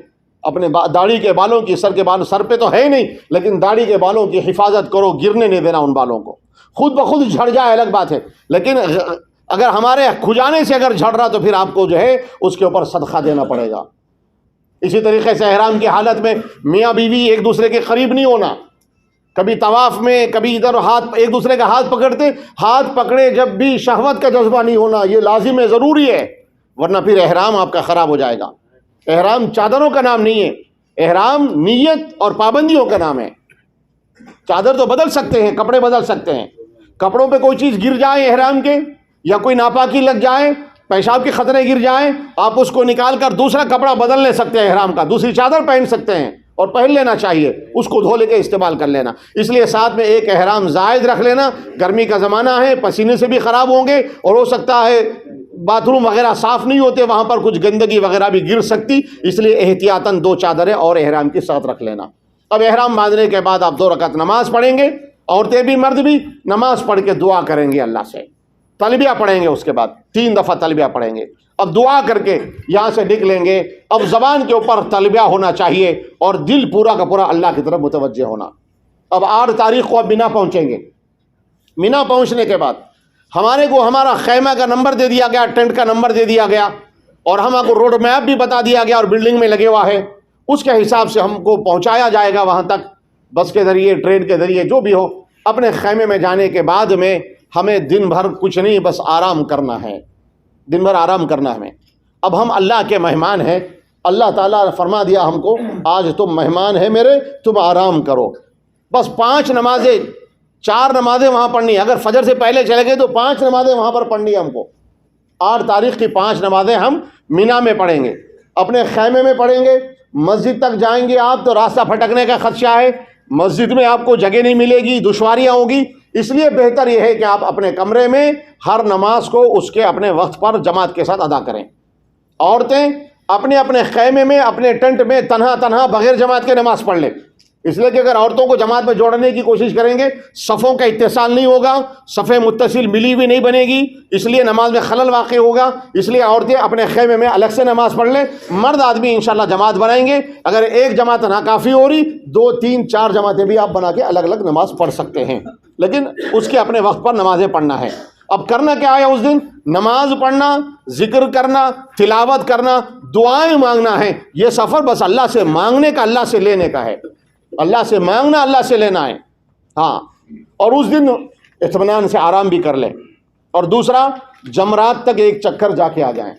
اپنے داڑھی کے بالوں کی، سر کے بالوں، سر پہ تو ہے نہیں لیکن داڑھی کے بالوں کی حفاظت کرو، گرنے نہیں دینا ان بالوں کو. خود بخود جھڑ جائے الگ بات ہے، لیکن اگر ہمارے کھجانے سے اگر جھڑ رہا تو پھر آپ کو جو ہے اس کے اوپر صدقہ دینا پڑے گا. اسی طریقے سے احرام کی حالت میں میاں بیوی ایک دوسرے کے قریب نہیں ہونا. کبھی طواف میں کبھی ادھر ایک دوسرے کا ہاتھ پکڑتے، ہاتھ پکڑے جب بھی شہوت کا جذبہ نہیں ہونا، یہ لازم ہے، ضروری ہے، ورنہ پھر احرام آپ کا خراب ہو جائے گا. احرام چادروں کا نام نہیں ہے، احرام نیت اور پابندیوں کا نام ہے. چادر تو بدل سکتے ہیں، کپڑے بدل سکتے ہیں، کپڑوں پہ کوئی چیز گر جائے احرام کے، یا کوئی ناپاکی لگ جائے، پیشاب کے خطرے گر جائیں، آپ اس کو نکال کر دوسرا کپڑا بدل لے سکتے ہیں احرام کا، دوسری چادر پہن سکتے ہیں، اور پہن لینا چاہیے، اس کو دھو لے کے استعمال کر لینا. اس لیے ساتھ میں ایک احرام زائد رکھ لینا. گرمی کا زمانہ ہے، پسینے سے بھی خراب ہوں گے، اور ہو سکتا ہے باتھ روم وغیرہ صاف نہیں ہوتے، وہاں پر کچھ گندگی وغیرہ بھی گر سکتی، اس لیے احتیاطاً 2 چادریں اور احرام کے ساتھ رکھ لینا. اب احرام باندھنے کے بعد آپ 2 رکعت نماز پڑھیں گے، عورتیں بھی مرد بھی نماز پڑھ کے دعا کریں گے اللہ سے، تلبیہ پڑھیں گے، اس کے بعد 3 دفعہ تلبیہ پڑھیں گے. اب دعا کر کے یہاں سے نکلیں گے. اب زبان کے اوپر تلبیہ ہونا چاہیے اور دل پورا کا پورا اللہ کی طرف متوجہ ہونا. اب 8 تاریخ کو اب مینا پہنچیں گے. مینا پہنچنے کے بعد ہمارے کو ہمارا خیمہ کا نمبر دے دیا گیا، ٹینٹ کا نمبر دے دیا گیا، اور ہم کو روڈ میپ بھی بتا دیا گیا اور بلڈنگ میں لگے ہوا ہے. اس کے حساب سے ہم کو پہنچایا جائے گا وہاں تک، بس کے ذریعے، ٹرین کے ذریعے، جو بھی ہو. اپنے خیمے میں جانے کے بعد میں ہمیں دن بھر کچھ نہیں، بس آرام کرنا ہے، دن بھر آرام کرنا ہے ہمیں. اب ہم اللہ کے مہمان ہیں، اللہ تعالیٰ نے فرما دیا ہم کو آج تم مہمان ہیں میرے، تم آرام کرو. بس 5 نمازیں، 4 نمازیں وہاں پڑھنی ہے. اگر فجر سے پہلے چلے گئے تو 5 نمازیں وہاں پر پڑھنی ہے ہم کو. 8 تاریخ کی 5 نمازیں ہم مینا میں پڑھیں گے، اپنے خیمے میں پڑھیں گے. مسجد تک جائیں گے آپ تو راستہ پھٹکنے کا خدشہ ہے، مسجد میں آپ کو جگہ نہیں ملے گی، دشواریاں ہوگی. اس لیے بہتر یہ ہے کہ آپ اپنے کمرے میں ہر نماز کو اس کے اپنے وقت پر جماعت کے ساتھ ادا کریں. عورتیں اپنے اپنے خیمے میں، اپنے ٹینٹ میں تنہا بغیر جماعت کے نماز پڑھ لیں. اس لیے کہ اگر عورتوں کو جماعت میں جوڑنے کی کوشش کریں گے، صفوں کا اتصال نہیں ہوگا، صفیں متصل ملی ہوئی نہیں بنے گی، اس لیے نماز میں خلل واقع ہوگا. اس لیے عورتیں اپنے خیمے میں الگ سے نماز پڑھ لیں. مرد آدمی انشاءاللہ جماعت بنائیں گے. اگر ایک جماعت ناکافی ہو رہی، 2 3 4 جماعتیں بھی آپ بنا کے الگ الگ نماز پڑھ سکتے ہیں، لیکن اس کے اپنے وقت پر نمازیں پڑھنا ہے. اب کرنا کیا ہے اس دن؟ نماز پڑھنا، ذکر کرنا، تلاوت کرنا، دعائیں مانگنا ہے. یہ سفر بس اللہ سے مانگنے کا، اللہ سے لینے کا ہے. اللہ سے مانگنا، اللہ سے لینا ہے. ہاں، اور اس دن اطمینان سے آرام بھی کر لیں. اور دوسرا، جمرات تک ایک چکر جا کے آ جائیں.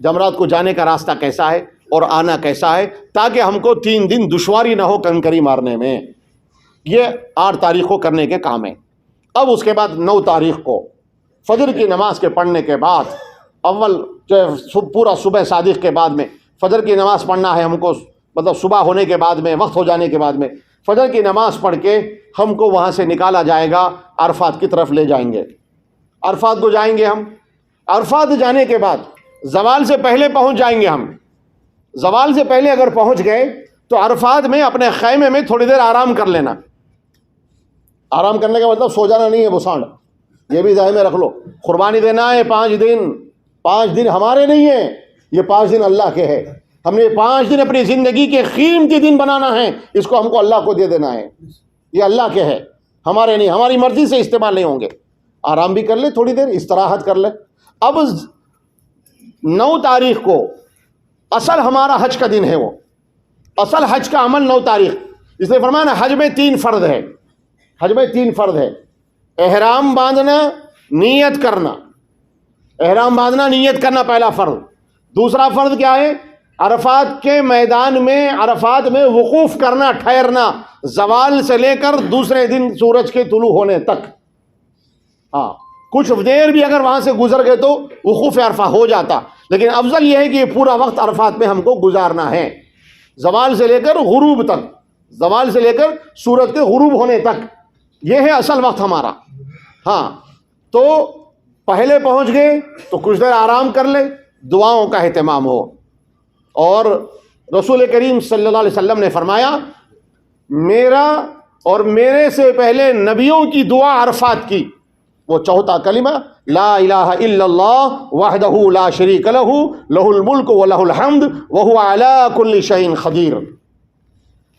جمرات کو جانے کا راستہ کیسا ہے اور آنا کیسا ہے، تاکہ ہم کو 3 دن دشواری نہ ہو کنکری مارنے میں. یہ 8 تاریخ کو کرنے کے کام ہے. اب اس کے بعد 9 تاریخ کو فجر کی نماز کے پڑھنے کے بعد، اول پورا صبح صادق کے بعد میں فجر کی نماز پڑھنا ہے ہم کو، مطلب صبح ہونے کے بعد میں، وقت ہو جانے کے بعد میں فجر کی نماز پڑھ کے ہم کو وہاں سے نکالا جائے گا، عرفات کی طرف لے جائیں گے. عرفات کو جائیں گے ہم. عرفات جانے کے بعد زوال سے پہلے پہنچ جائیں گے ہم. زوال سے پہلے اگر پہنچ گئے تو عرفات میں اپنے خیمے میں تھوڑی دیر آرام کر لینا. آرام کرنے کا مطلب سو جانا نہیں ہے بسانڈ, یہ بھی ذہن میں رکھ لو. قربانی دینا ہے 5 دن ہمارے نہیں ہیں, یہ 5 دن اللہ کے ہے. ہم نے 5 دن اپنی زندگی کے قیمتی دن بنانا ہے, اس کو ہم کو اللہ کو دے دینا ہے. یہ اللہ کے ہے, ہمارے نہیں, ہماری مرضی سے استعمال نہیں ہوں گے. آرام بھی کر لے, تھوڑی دیر استراحت کر لے. اب 9 تاریخ کو اصل ہمارا حج کا دن ہے, وہ اصل حج کا عمل 9 تاریخ. اس لیے فرمایا نا حج میں 3 فرض ہے. حج میں 3 فرض ہے. احرام باندھنا, نیت کرنا. احرام باندھنا, نیت کرنا پہلا فرض. دوسرا فرض کیا ہے؟ عرفات کے میدان میں, عرفات میں وقوف کرنا, ٹھہرنا, زوال سے لے کر دوسرے دن سورج کے طلوع ہونے تک. ہاں, کچھ دیر بھی اگر وہاں سے گزر گئے تو وقوف عرفہ ہو جاتا, لیکن افضل یہ ہے کہ یہ پورا وقت عرفات میں ہم کو گزارنا ہے, زوال سے لے کر غروب تک, زوال سے لے کر سورج کے غروب ہونے تک. یہ ہے اصل وقت ہمارا. ہاں, تو پہلے پہنچ گئے تو کچھ دیر آرام کر لے, دعاؤں کا اہتمام ہو. اور رسول کریم صلی اللہ علیہ وسلم نے فرمایا, میرا اور میرے سے پہلے نبیوں کی دعا عرفات کی, وہ چوتھا کلمہ لا الہ الا اللہ وحدہ لا شریک لہ لہ الملک ولہ الحمد وہو علی کل شیء قدیر.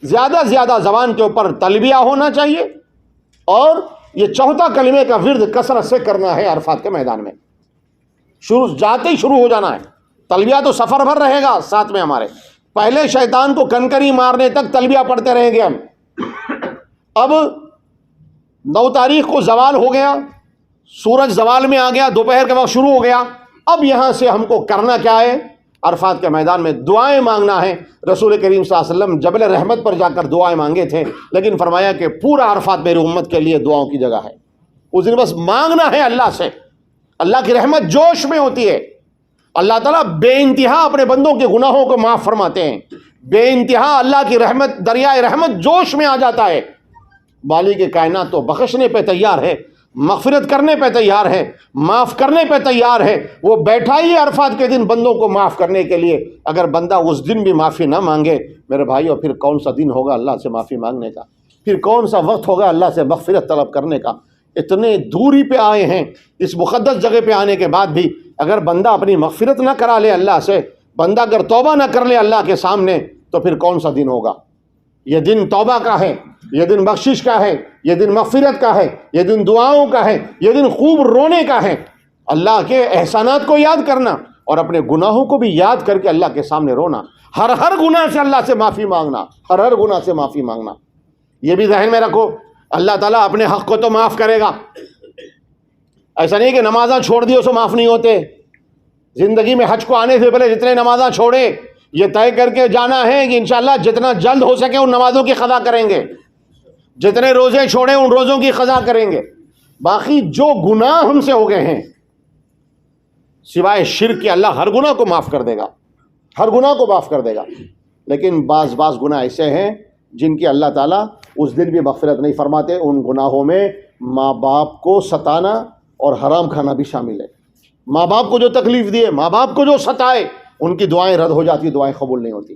زیادہ زیادہ زبان کے اوپر تلبیہ ہونا چاہیے, اور یہ چوتھا کلمے کا ورد کثرت سے کرنا ہے عرفات کے میدان میں. جاتے ہی شروع ہو جانا ہے. تلبیہ تو سفر بھر رہے گا ساتھ میں ہمارے. پہلے شیطان کو کنکری مارنے تک تلبیہ پڑھتے رہیں گے ہم. اب 9 تاریخ کو زوال ہو گیا, سورج زوال میں آ گیا, دوپہر کے وقت شروع ہو گیا. اب یہاں سے ہم کو کرنا کیا ہے؟ عرفات کے میدان میں دعائیں مانگنا ہے. رسول کریم صلی اللہ علیہ وسلم جبل رحمت پر جا کر دعائیں مانگے تھے, لیکن فرمایا کہ پورا عرفات میری امت کے لیے دعاؤں کی جگہ ہے. اس دن بس مانگنا ہے اللہ سے. اللہ کی رحمت جوش میں ہوتی ہے. اللہ تعالیٰ بے انتہا اپنے بندوں کے گناہوں کو معاف فرماتے ہیں. بے انتہا اللہ کی رحمت, دریائے رحمت جوش میں آ جاتا ہے. مالک کائنات تو بخشنے پہ تیار ہے, مغفرت کرنے پہ تیار ہے, معاف کرنے پہ تیار ہے. وہ بیٹھا ہی عرفات کے دن بندوں کو معاف کرنے کے لیے. اگر بندہ اس دن بھی معافی نہ مانگے میرے بھائیو, پھر کون سا دن ہوگا اللہ سے معافی مانگنے کا؟ پھر کون سا وقت ہوگا اللہ سے مغفرت طلب کرنے کا؟ اتنے دوری پہ آئے ہیں, اس مقدس جگہ پہ آنے کے بعد بھی اگر بندہ اپنی مغفرت نہ کرا لے اللہ سے, بندہ اگر توبہ نہ کر لے اللہ کے سامنے, تو پھر کون سا دن ہوگا؟ یہ دن توبہ کا ہے, یہ دن بخشش کا ہے, یہ دن مغفرت کا ہے, یہ دن دعاؤں کا ہے, یہ دن خوب رونے کا ہے. اللہ کے احسانات کو یاد کرنا اور اپنے گناہوں کو بھی یاد کر کے اللہ کے سامنے رونا. ہر گناہ سے اللہ سے معافی مانگنا, ہر گناہ سے معافی مانگنا. یہ بھی ذہن میں رکھو, اللہ تعالیٰ اپنے حق کو تو معاف کرے گا. ایسا نہیں کہ نمازاں چھوڑ دی اسے معاف نہیں ہوتے. زندگی میں حج کو آنے سے پہلے جتنے نمازاں چھوڑے, یہ طے کر کے جانا ہے کہ انشاءاللہ جتنا جلد ہو سکے ان نمازوں کی قضا کریں گے. جتنے روزے چھوڑے ان روزوں کی قضا کریں گے. باقی جو گناہ ہم سے ہو گئے ہیں سوائے شرک کے, اللہ ہر گناہ کو معاف کر دے گا, ہر گناہ کو معاف کر دے گا. لیکن بعض گناہ ایسے ہیں جن کی اللہ تعالیٰ اس دن بھی مغفرت نہیں فرماتے. ان گناہوں میں ماں باپ کو ستانا اور حرام کھانا بھی شامل ہے. ماں باپ کو جو تکلیف دیے, ماں باپ کو جو ستائے, ان کی دعائیں رد ہو جاتی, دعائیں قبول نہیں ہوتی.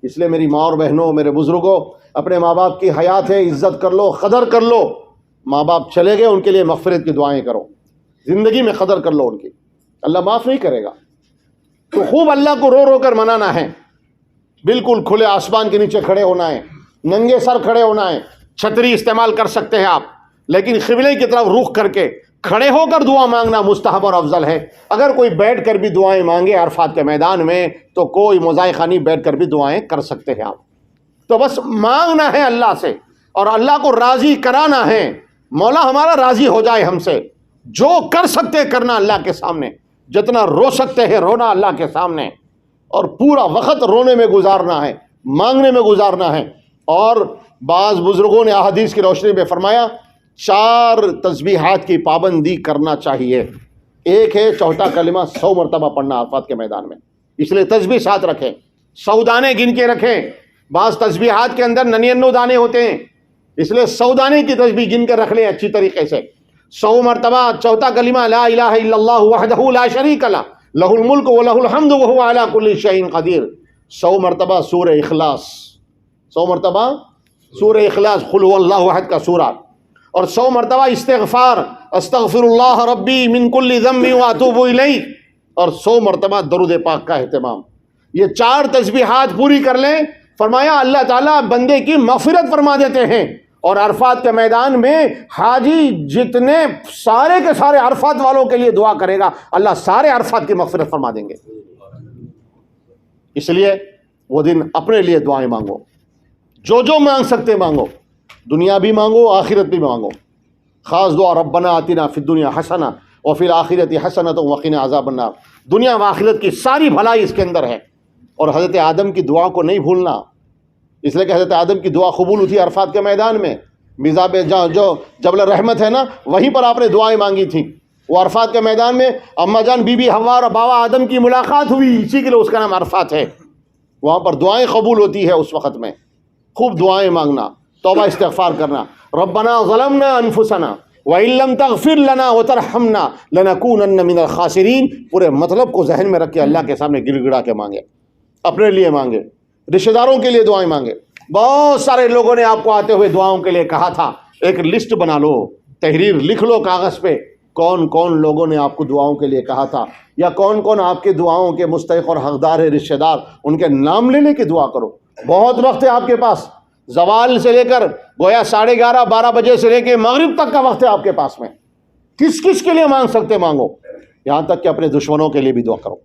اس لیے میری ماں اور بہنوں, میرے بزرگوں, اپنے ماں باپ کی حیات ہے, عزت کر لو, قدر کر لو. ماں باپ چلے گئے, ان کے لیے مغفرت کی دعائیں کرو, زندگی میں قدر کر لو ان کی. اللہ معاف نہیں کرے گا. تو خوب اللہ کو رو رو کر منانا ہے. بالکل کھلے آسمان کے نیچے کھڑے ہونا ہے, ننگے سر کھڑے ہونا ہے. چھتری استعمال کر سکتے ہیں آپ, لیکن قبلے کی طرف رخ کر کے کھڑے ہو کر دعا مانگنا مستحب اور افضل ہے. اگر کوئی بیٹھ کر بھی دعائیں مانگے عرفات کے میدان میں تو کوئی مضائقہ نہیں, بیٹھ کر بھی دعائیں کر سکتے ہیں آپ. تو بس مانگنا ہے اللہ سے اور اللہ کو راضی کرانا ہے. مولا ہمارا راضی ہو جائے ہم سے. جو کر سکتے کرنا اللہ کے سامنے, جتنا رو سکتے ہیں رونا اللہ کے سامنے, اور پورا وقت رونے میں گزارنا ہے, مانگنے میں گزارنا ہے. اور بعض بزرگوں نے احادیث کی روشنی میں فرمایا 4 تسبیحات کی پابندی کرنا چاہیے. ایک ہے چوتھا کلمہ 100 مرتبہ پڑھنا عرفات کے میدان میں. اس لیے تسبیح ساتھ رکھیں, 100 دانے گن کے رکھیں. بعض تسبیحات کے اندر 99 دانے ہوتے ہیں, اس لیے 100 دانے کی تسبیح گن کر رکھ لیں اچھی طریقے سے. 100 مرتبہ چوتھا کلمہ لا الہ الا اللہ وحدہ لا شریک لہ لہ الملک و لہ الحمد وہو علی کل شیء قدیر. 100 مرتبہ سورہ اخلاص، 100 مرتبہ سورہ اخلاص قل هو اللہ احد کا سورہ، اور 100 مرتبہ استغفار استغفر اللہ ربی من کل ذنب واتوب الیہ، اور 100 مرتبہ درود پاک کا اہتمام. یہ 4 تسبیحات پوری کر لیں، فرمایا اللہ تعالیٰ بندے کی مغفرت فرما دیتے ہیں. اور عرفات کے میدان میں حاجی جتنے سارے کے سارے عرفات والوں کے لیے دعا کرے گا، اللہ سارے عرفات کی مغفرت فرما دیں گے. اس لیے وہ دن اپنے لیے دعائیں مانگو، جو مانگ سکتے مانگو، دنیا بھی مانگو آخرت بھی مانگو. خاص دعا ربنا آتنا فی الدنیا حسنہ وفی الآخرۃ حسنۃ وقنا عذاب النار. دنیا و آخرت کی ساری بھلائی اس کے اندر ہے. اور حضرت آدم کی دعا کو نہیں بھولنا، اس لیے کہ حضرت آدم کی دعا قبول ہوئی تھی عرفات کے میدان میں. میزاب جو جبل رحمت ہے نا، وہیں پر آپ نے دعائیں مانگی تھیں. وہ عرفات کے میدان میں اماں جان بی بی حوا اور بابا آدم کی ملاقات ہوئی، اسی کے لیے اس کا نام عرفات ہے. وہاں پر دعائیں قبول ہوتی ہے اس وقت میں. خوب دعائیں مانگنا، توبہ استغفار کرنا. ربنا ظلمنا انفسنا وَإِن لَّمْ تَغْفِرْ لَنَا وَتَرْحَمْنَا لَنَكُونَنَّ مِنَ الْخَاسِرِينَ. پورے مطلب کو ذہن میں رکھ کے اللہ کے سامنے گڑ گڑا کے مانگے، اپنے لیے مانگے، رشتہ داروں کے لیے دعائیں مانگے. بہت سارے لوگوں نے آپ کو آتے ہوئے دعاؤں کے لیے کہا تھا. ایک لسٹ بنا لو، تحریر لکھ لو کاغذ پہ، کون کون لوگوں نے آپ کو دعاؤں کے لیے کہا تھا، یا کون کون آپ کے دعاؤں کے مستحق اور حقدار ہے رشتہ دار، ان کے نام لے لے کے دعا کرو. بہت وقت ہے آپ کے پاس، زوال سے لے کر گویا 11:30 12 بجے سے لے کے مغرب تک کا وقت ہے آپ کے پاس میں. کس کس کے لیے مانگ سکتے مانگو، یہاں تک کہ اپنے دشمنوں کے لیے بھی دعا کرو.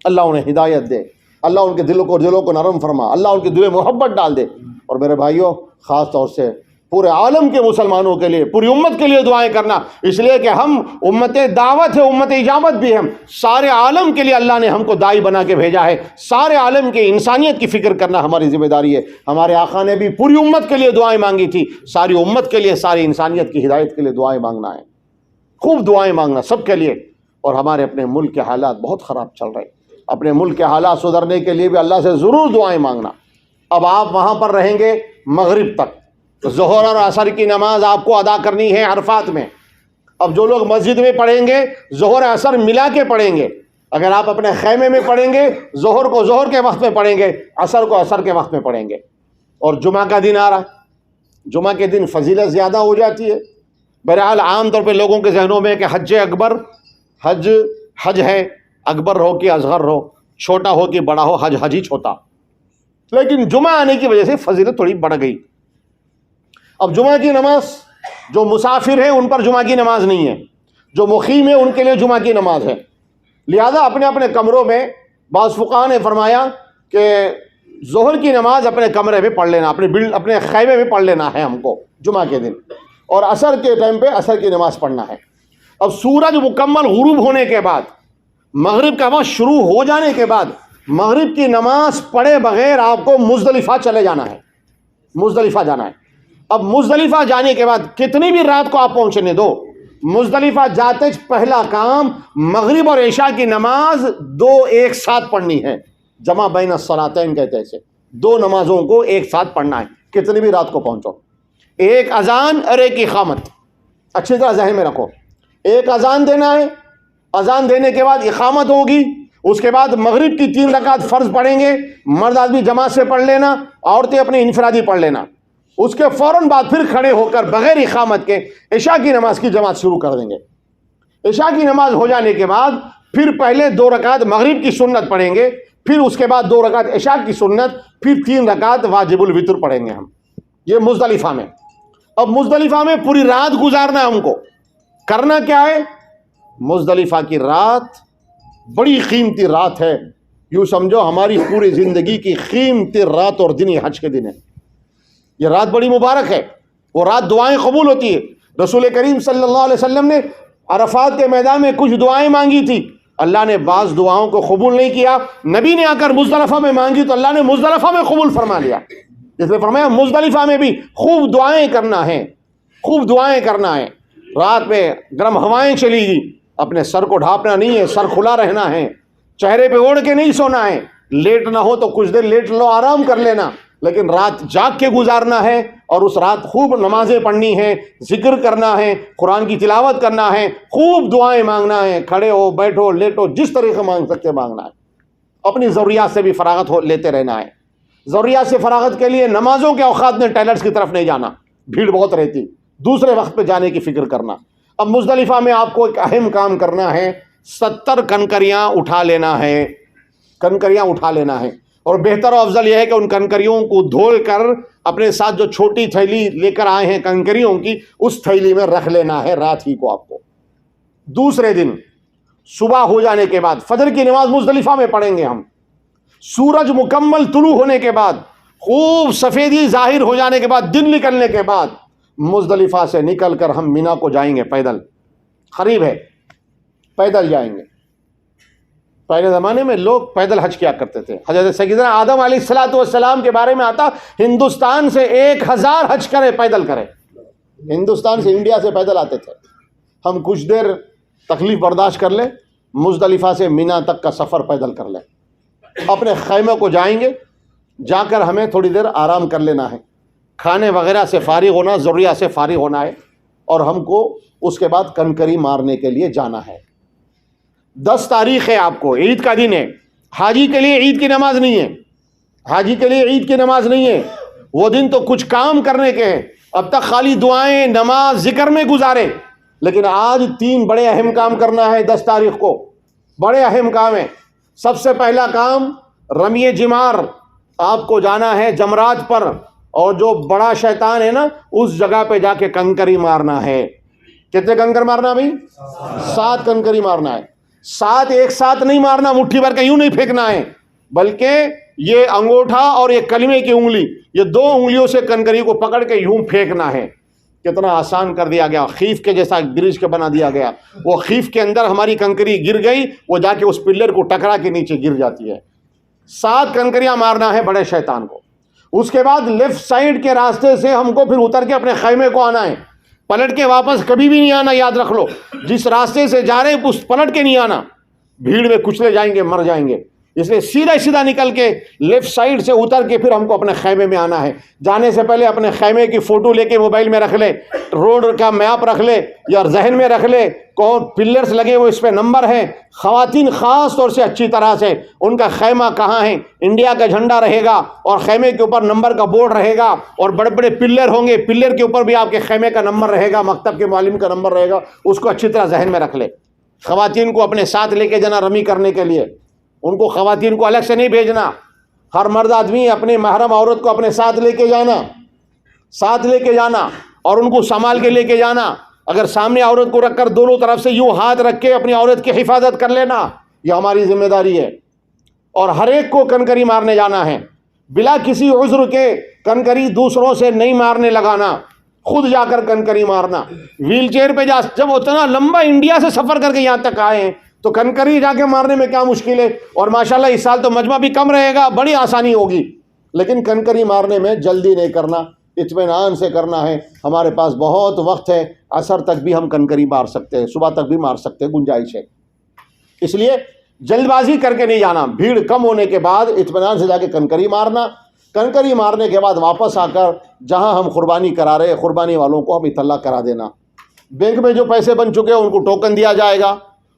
اللہ انہیں ہدایت دے، اللہ ان کے دلوں کو نرم فرما، اللہ ان کے دل میں محبت ڈال دے. اور میرے بھائیوں، خاص طور سے پورے عالم کے مسلمانوں کے لیے، پوری امت کے لیے دعائیں کرنا، اس لیے کہ ہم امت دعوت ہے، امت اجابت بھی ہم. سارے عالم کے لیے اللہ نے ہم کو داعی بنا کے بھیجا ہے. سارے عالم کے انسانیت کی فکر کرنا ہماری ذمہ داری ہے. ہمارے آقا نے بھی پوری امت کے لیے دعائیں مانگی تھی. ساری امت کے لیے، ساری انسانیت کی ہدایت کے لیے دعائیں مانگنا ہے. خوب دعائیں مانگنا سب کے لیے. اور ہمارے اپنے ملک کے حالات بہت خراب چل رہے ہیں، اپنے ملک کے حالات سدھرنے کے لیے بھی اللہ سے ضرور دعائیں مانگنا. اب آپ وہاں پر رہیں گے مغرب تک، ظہر اور عصر کی نماز آپ کو ادا کرنی ہے عرفات میں. اب جو لوگ مسجد میں پڑھیں گے ظہر عصر ملا کے پڑھیں گے. اگر آپ اپنے خیمے میں پڑھیں گے ظہر کو ظہر کے وقت میں پڑھیں گے، عصر کو عصر کے وقت میں پڑھیں گے. اور جمعہ کا دن آ رہا، جمعہ کے دن فضیلت زیادہ ہو جاتی ہے. بہرحال عام طور پہ لوگوں کے ذہنوں میں کہ حج اکبر، حج ہے، اکبر ہو کہ اصغر ہو، چھوٹا ہو کہ بڑا ہو، حج ہی چھوٹا. لیکن جمعہ آنے کی وجہ سے فضیلت تھوڑی بڑھ گئی. اب جمعہ کی نماز جو مسافر ہیں ان پر جمعہ کی نماز نہیں ہے، جو مقیم ہے ان کے لیے جمعہ کی نماز ہے. لہذا اپنے اپنے کمروں میں، بعض فقہاء نے فرمایا کہ ظہر کی نماز اپنے کمرے میں پڑھ لینا، اپنے خیمے میں پڑھ لینا ہے ہم کو جمعہ کے دن، اور عصر کے ٹائم پہ عصر کی نماز پڑھنا ہے. اب سورج مکمل غروب ہونے کے بعد، مغرب کا وقت شروع ہو جانے کے بعد، مغرب کی نماز پڑھے بغیر آپ کو مزدلفہ چلے جانا ہے، مزدلفہ جانا ہے. اب مزدلفہ جانے کے بعد کتنی بھی رات کو آپ پہنچنے دو، مزدلفہ جاتے پہلا کام مغرب اور عشاء کی نماز 2 ایک ساتھ پڑھنی ہے. جمع بین الصلاتین کہتے ہیں اسے، 2 نمازوں کو ایک ساتھ پڑھنا ہے کتنی بھی رات کو پہنچو. ایک اذان اور ایک اقامت، اچھی طرح ذہن میں رکھو. ایک اذان دینا ہے، اذان دینے کے بعد اقامت ہوگی، اس کے بعد مغرب کی 3 رکعت فرض پڑھیں گے، مرد آدمی جماعت سے پڑھ لینا، عورتیں اپنی انفرادی پڑھ لینا. اس کے فوراً بعد پھر کھڑے ہو کر بغیر اقامت کے عشاء کی نماز کی جماعت شروع کر دیں گے. عشاء کی نماز ہو جانے کے بعد پھر پہلے 2 رکعت مغرب کی سنت پڑھیں گے، پھر اس کے بعد 2 رکعت عشاء کی سنت، پھر 3 رکعت واجب الوتر پڑھیں گے ہم. یہ مزدلفہ میں. اب مزدلفہ میں پوری رات گزارنا ہے ہم کو. کرنا کیا ہے؟ مزدلفہ کی رات بڑی قیمتی رات ہے. یوں سمجھو ہماری پوری زندگی کی قیمتی رات اور دن حج کے دن ہے. یہ رات بڑی مبارک ہے، وہ رات دعائیں قبول ہوتی ہے. رسول کریم صلی اللہ علیہ وسلم نے عرفات کے میدان میں کچھ دعائیں مانگی تھی، اللہ نے بعض دعاؤں کو قبول نہیں کیا. نبی نے آ کر مزدلفہ میں مانگی تو اللہ نے مزدلفہ میں قبول فرما لیا. اس لیے فرمایا مزدلفہ میں بھی خوب دعائیں کرنا ہے، خوب دعائیں کرنا ہے. رات میں گرم ہوائیں چلی گی، اپنے سر کو ڈھانپنا نہیں ہے، سر کھلا رہنا ہے، چہرے پہ اوڑھ کے نہیں سونا ہے. لیٹ نہ ہو تو کچھ دیر لیٹ لو، آرام کر لینا. لیکن رات جاگ کے گزارنا ہے اور اس رات خوب نمازیں پڑھنی ہیں، ذکر کرنا ہے، قرآن کی تلاوت کرنا ہے، خوب دعائیں مانگنا ہے، کھڑے ہو بیٹھو لیٹو جس طریقے مانگ سکتے مانگنا ہے، اپنی ضروریات سے بھی فراغت لیتے رہنا ہے۔ ضروریات سے فراغت کے لیے نمازوں کے اوقات میں ٹائلٹس کی طرف نہیں جانا، بھیڑ بہت رہتی، دوسرے وقت پہ جانے کی فکر کرنا۔ اب مزدلفہ میں آپ کو ایک اہم کام کرنا ہے، 70 کنکریاں اٹھا لینا ہے، کنکریاں اٹھا لینا ہے، اور بہتر و افضل یہ ہے کہ ان کنکریوں کو دھول کر اپنے ساتھ جو چھوٹی تھیلی لے کر آئے ہیں کنکریوں کی، اس تھیلی میں رکھ لینا ہے رات ہی کو آپ کو۔ دوسرے دن صبح ہو جانے کے بعد فجر کی نماز مزدلفہ میں پڑھیں گے ہم، سورج مکمل طلوع ہونے کے بعد، خوب سفیدی ظاہر ہو جانے کے بعد، دن نکلنے کے بعد مزدلفہ سے نکل کر ہم مینا کو جائیں گے پیدل، قریب ہے پیدل جائیں گے۔ پہلے زمانے میں لوگ پیدل حج کیا کرتے تھے، حضرت سیدنا آدم علیہ السلام کے بارے میں آتا ہندوستان سے 1000 حج کرے پیدل کرے، ہندوستان سے انڈیا سے پیدل آتے تھے۔ ہم کچھ دیر تکلیف برداشت کر لیں، مزدلفہ سے مینا تک کا سفر پیدل کر لیں، اپنے خیمے کو جائیں گے، جا کر ہمیں تھوڑی دیر آرام کر لینا ہے، کھانے وغیرہ سے فارغ ہونا، ضروریات سے فارغ ہونا ہے، اور ہم کو اس کے بعد کنکری مارنے کے لیے جانا ہے۔ 10 تاریخ ہے، آپ کو عید کا دن ہے، حاجی کے لیے عید کی نماز نہیں ہے، حاجی کے لیے عید کی نماز نہیں ہے، وہ دن تو کچھ کام کرنے کے ہیں، اب تک خالی دعائیں نماز ذکر میں گزارے، لیکن آج 3 بڑے اہم کام کرنا ہے 10 تاریخ کو، بڑے اہم کام ہیں۔ سب سے پہلا کام رمی جمار، آپ کو جانا ہے جمرات پر، اور جو بڑا شیطان ہے نا اس جگہ پہ جا کے کنکری مارنا ہے۔ کتنے کنکر مارنا بھائی؟ 7 کنکری مارنا ہے۔ 7 ایک ساتھ نہیں مارنا، مٹھی بھر کے یوں نہیں پھینکنا ہے، بلکہ یہ انگوٹھا اور یہ کلمے کی انگلی، یہ 2 انگلیوں سے کنکری کو پکڑ کے یوں پھینکنا ہے۔ کتنا آسان کر دیا گیا، خیف کے جیسا برج کے بنا دیا گیا، وہ خیف کے اندر ہماری کنکری گر گئی، وہ جا کے اس پلر کو ٹکرا کے نیچے گر جاتی ہے۔ 7 کنکریاں مارنا ہے بڑے شیطان کو۔ اس کے بعد لیفٹ سائیڈ کے راستے سے ہم کو پھر اتر کے اپنے خیمے کو آنا ہے، پلٹ کے واپس کبھی بھی نہیں آنا، یاد رکھ لو، جس راستے سے جا رہے ہیں اس پلٹ کے نہیں آنا، بھیڑ میں کچلے جائیں گے، مر جائیں گے، اس لیے سیدھا نکل کے لیفٹ سائیڈ سے اتر کے پھر ہم کو اپنے خیمے میں آنا ہے۔ جانے سے پہلے اپنے خیمے کی فوٹو لے کے موبائل میں رکھ لے، روڈ کا میپ رکھ لے یا ذہن میں رکھ لے، کون پلرز لگے ہوئے اس پہ نمبر ہے، خواتین خاص طور سے اچھی طرح سے ان کا خیمہ کہاں ہے، انڈیا کا جھنڈا رہے گا اور خیمے کے اوپر نمبر کا بورڈ رہے گا، اور بڑے بڑے پلر ہوں گے، پلر کے اوپر بھی آپ کے خیمے کا نمبر رہے گا، مکتب کے معلم کا نمبر رہے گا، اس کو اچھی طرح ذہن میں رکھ لے۔ خواتین کو اپنے ساتھ لے کے جانا رمی کرنے کے لیے، ان کو خواتین کو الگ سے نہیں بھیجنا، ہر مرد آدمی اپنی محرم عورت کو اپنے ساتھ لے کے جانا اور ان کو سنبھال کے لے کے جانا۔ اگر سامنے عورت کو رکھ کر دونوں طرف سے یوں ہاتھ رکھ کے اپنی عورت کی حفاظت کر لینا، یہ ہماری ذمہ داری ہے۔ اور ہر ایک کو کنکری مارنے جانا ہے، بلا کسی عذر کے کنکری دوسروں سے نہیں مارنے لگانا، خود جا کر کنکری مارنا۔ ویل چیئر پہ جب اتنا لمبا انڈیا سے سفر کر کے یہاں تک آئے ہیں تو کنکری جا کے مارنے میں کیا مشکل ہے؟ اور ماشاءاللہ اس سال تو مجمع بھی کم رہے گا، بڑی آسانی ہوگی، لیکن کنکری مارنے میں جلدی نہیں کرنا، اطمینان سے کرنا ہے۔ ہمارے پاس بہت وقت ہے، عصر تک بھی ہم کنکری مار سکتے ہیں، صبح تک بھی مار سکتے ہیں، گنجائش ہے۔ اس لیے جلد بازی کر کے نہیں جانا، بھیڑ کم ہونے کے بعد اطمینان سے جا کے کنکری مارنا۔ کنکری مارنے کے بعد واپس آ کر جہاں ہم قربانی کرا رہے ہیں، قربانی والوں کو ہم اطلاع کرا دینا۔ بینک میں جو پیسے بن چکے ہیں ان کو ٹوکن دیا جائے گا،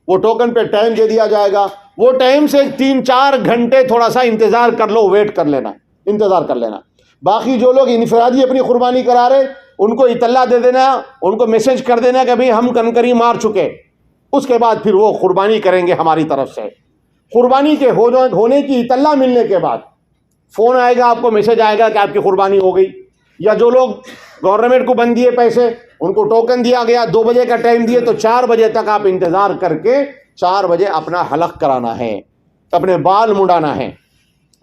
وہ ٹوکن پہ ٹائم دے دیا جائے گا، وہ ٹائم سے 3-4 گھنٹے تھوڑا سا انتظار کر لو، ویٹ کر لینا، انتظار کر لینا۔ باقی جو لوگ انفرادی اپنی قربانی کرا رہے ان کو اطلاع دے دینا، ان کو میسج کر دینا کہ بھئی ہم کنکری مار چکے، اس کے بعد پھر وہ قربانی کریں گے ہماری طرف سے۔ قربانی کے ہونے کی اطلاع ملنے کے بعد فون آئے گا، آپ کو میسج آئے گا کہ آپ کی قربانی ہو گئی، یا جو لوگ گورنمنٹ کو بند دیے پیسے ان کو ٹوکن دیا گیا، 2 بجے کا ٹائم دیے تو 4 بجے تک آپ انتظار کر کے 4 بجے اپنا حلق کرانا ہے، اپنے بال منڈانا ہے،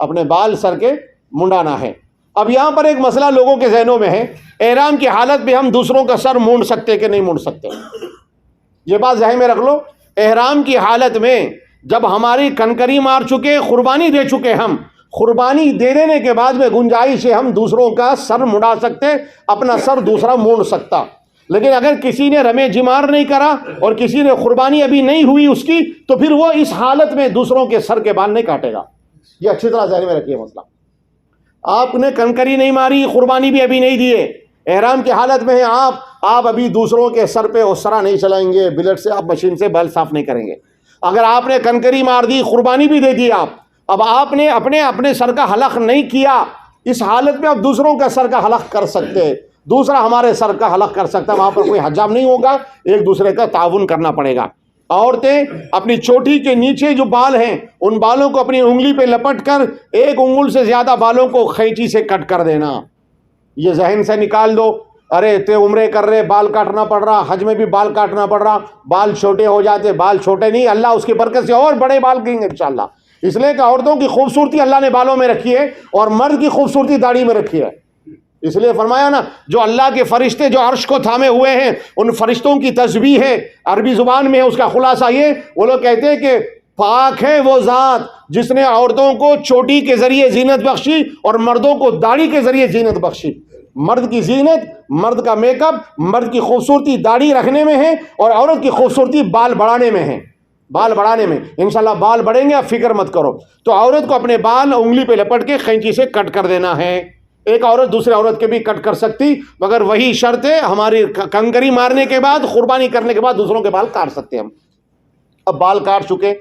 اپنے بال سر کے منڈانا ہے۔ اب یہاں پر ایک مسئلہ لوگوں کے ذہنوں میں ہے، احرام کی حالت میں ہم دوسروں کا سر مونڈ سکتے کہ نہیں مونڈ سکتے؟ یہ بات ذہن میں رکھ لو، احرام کی حالت میں جب ہماری کنکری مار چکے، قربانی دے چکے، ہم قربانی دے دینے کے بعد میں گنجائش ہے ہم دوسروں کا سر مڑا سکتے، اپنا سر دوسرا موڑ سکتا۔ لیکن اگر کسی نے رمے جمار نہیں کرا اور کسی نے قربانی ابھی نہیں ہوئی اس کی، تو پھر وہ اس حالت میں دوسروں کے سر کے بال نہیں کاٹے گا۔ یہ اچھی طرح ذہن میں رکھیے مسئلہ۔ آپ نے کنکری نہیں ماری, قربانی بھی ابھی نہیں دیے, احرام کی حالت میں ہیں آپ ابھی دوسروں کے سر پہ اسرا نہیں چلائیں گے, بلیڈ سے آپ مشین سے بال صاف نہیں کریں گے. اگر آپ نے کنکری مار دی, قربانی بھی دے دی اب آپ نے اپنے سر کا حلق نہیں کیا, اس حالت میں آپ دوسروں کا سر کا حلق کر سکتے, دوسرا ہمارے سر کا حلق کر سکتا ہے, وہاں پر کوئی حجام نہیں ہوگا, ایک دوسرے کا تعاون کرنا پڑے گا. عورتیں اپنی چوٹی کے نیچے جو بال ہیں ان بالوں کو اپنی انگلی پہ لپٹ کر ایک انگل سے زیادہ بالوں کو قینچی سے کٹ کر دینا. یہ ذہن سے نکال دو, ارے تے عمرے کر رہے بال کاٹنا پڑ رہا, حج میں بھی بال کاٹنا پڑ رہا, بال چھوٹے ہو جاتے. بال چھوٹے نہیں, اللہ اس کی برکت سے اور بڑے بال دیں گے انشاءاللہ. اس لیے کہ عورتوں کی خوبصورتی اللہ نے بالوں میں رکھی ہے اور مرد کی خوبصورتی داڑھی میں رکھی ہے. اس لیے فرمایا نا, جو اللہ کے فرشتے جو عرش کو تھامے ہوئے ہیں ان فرشتوں کی تسبیح ہے, عربی زبان میں ہے. اس کا خلاصہ یہ, وہ لوگ کہتے ہیں کہ پاک ہے وہ ذات جس نے عورتوں کو چوٹی کے ذریعے زینت بخشی اور مردوں کو داڑھی کے ذریعے زینت بخشی. مرد کی زینت, مرد کا میک اپ, مرد کی خوبصورتی داڑھی رکھنے میں ہے اور عورت کی خوبصورتی بال بڑھانے میں ہے. بال بڑھانے میں انشاءاللہ بال بڑھیں گے, آپ فکر مت کرو. تو عورت کو اپنے بال انگلی پہ لپٹ کے قینچی سے کٹ کر دینا ہے. ایک عورت دوسرے عورت کے بھی کٹ کر سکتی, مگر وہی شرط ہے ہماری, کنکری مارنے کے بعد, قربانی کرنے کے بعد دوسروں کے بال کاٹ سکتے ہم. اب بال کاٹ چکے,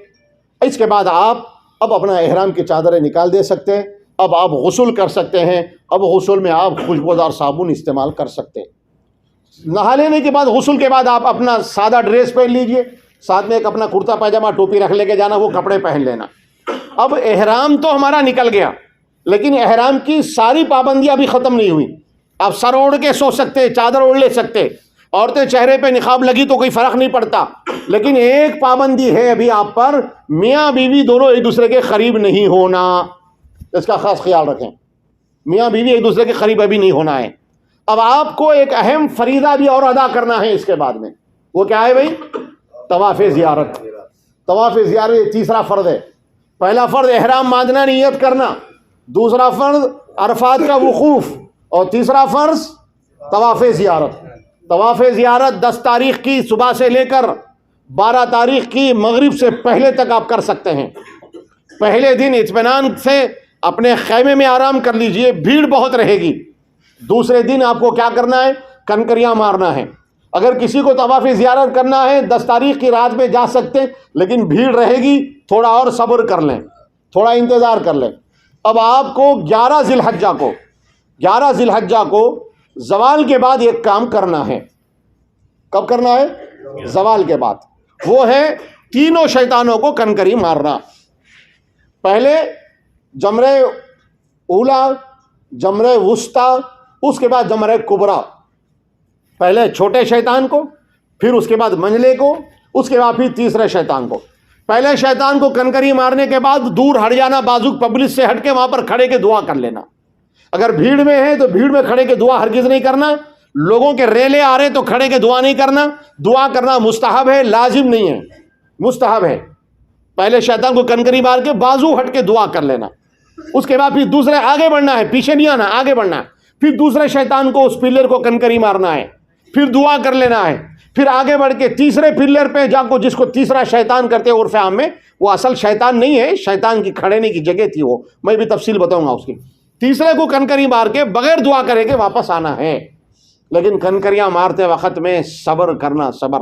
اس کے بعد آپ اب اپنا احرام کی چادریں نکال دے سکتے ہیں. اب آپ غسل کر سکتے ہیں. اب غسل میں آپ خوشبودار صابن استعمال کر سکتے ہیں. نہا لینے کے بعد, غسل کے بعد آپ اپنا سادہ ڈریس پہن لیجئے, ساتھ میں ایک اپنا کرتا پاجامہ ٹوپی رکھ لے کے جانا, وہ کپڑے پہن لینا. اب احرام تو ہمارا نکل گیا, لیکن احرام کی ساری پابندیاں ابھی ختم نہیں ہوئی. آپ سر اوڑھ کے سو سکتے, چادر اوڑھ لے سکتے, عورتیں چہرے پہ نقاب لگی تو کوئی فرق نہیں پڑتا. لیکن ایک پابندی ہے ابھی آپ پر, میاں بیوی دونوں ایک دوسرے کے قریب نہیں ہونا. اس کا خاص خیال رکھیں, میاں بیوی ایک دوسرے کے قریب ابھی نہیں ہونا ہے. اب آپ کو ایک اہم فریضہ بھی اور ادا کرنا ہے اس کے بعد میں. وہ کیا ہے بھائی؟ طواف زیارت. طواف زیارت یہ تیسرا فرض ہے. پہلا فرض احرام باندھنا, نیت کرنا. دوسرا فرض عرفات کا وقوف, اور تیسرا فرض طواف زیارت. طواف زیارت 10 تاریخ کی صبح سے لے کر 12 تاریخ کی مغرب سے پہلے تک آپ کر سکتے ہیں. پہلے دن اطمینان سے اپنے خیمے میں آرام کر لیجئے, بھیڑ بہت رہے گی. دوسرے دن آپ کو کیا کرنا ہے؟ کنکریاں مارنا ہے. اگر کسی کو طواف زیارت کرنا ہے 10 تاریخ کی رات میں جا سکتے, لیکن بھیڑ رہے گی, تھوڑا اور صبر کر لیں, تھوڑا انتظار کر لیں. اب آپ کو 11 ذی الحجہ کو زوال کے بعد ایک کام کرنا ہے. کب کرنا ہے؟ زوال کے بعد. وہ ہے تینوں شیطانوں کو کنکری مارنا. پہلے جمرہ اولا, جمرہ وسطیٰ, اس کے بعد جمرہ کبریٰ. پہلے چھوٹے شیطان کو, پھر اس کے بعد منجلے کو, اس کے بعد پھر تیسرے شیطان کو. پہلے شیطان کو کنکری مارنے کے بعد دور ہٹ جانا, بازو پبلک سے ہٹ کے وہاں پر کھڑے کے دعا کر لینا. اگر بھیڑ میں ہے تو بھیڑ میں کھڑے کے دعا ہرگز نہیں کرنا. لوگوں کے ریلے آ رہے تو کھڑے کے دعا نہیں کرنا. دعا کرنا مستحب ہے, لازم نہیں ہے, مستحب ہے. پہلے شیطان کو کنکری مار کے بازو ہٹ کے دعا کر لینا. اس کے بعد پھر دوسرے آگے بڑھنا ہے, پیچھے نہیں آنا, آگے بڑھنا ہے. پھر دوسرے شیطان کو اس پلر کو کنکری مارنا ہے, پھر دعا کر لینا ہے. پھر آگے بڑھ کے تیسرے پلر پہ جا کو, جس کو تیسرا شیطان کرتے ہیں عرف عام میں, وہ اصل شیطان نہیں ہے, شیطان کی کھڑنے کی جگہ تھی وہ, میں بھی تفصیل بتاؤں گا اس کی. تیسرے کو کنکری مار کے بغیر دعا کرے کے واپس آنا ہے. لیکن کنکریاں مارتے وقت میں صبر کرنا, صبر.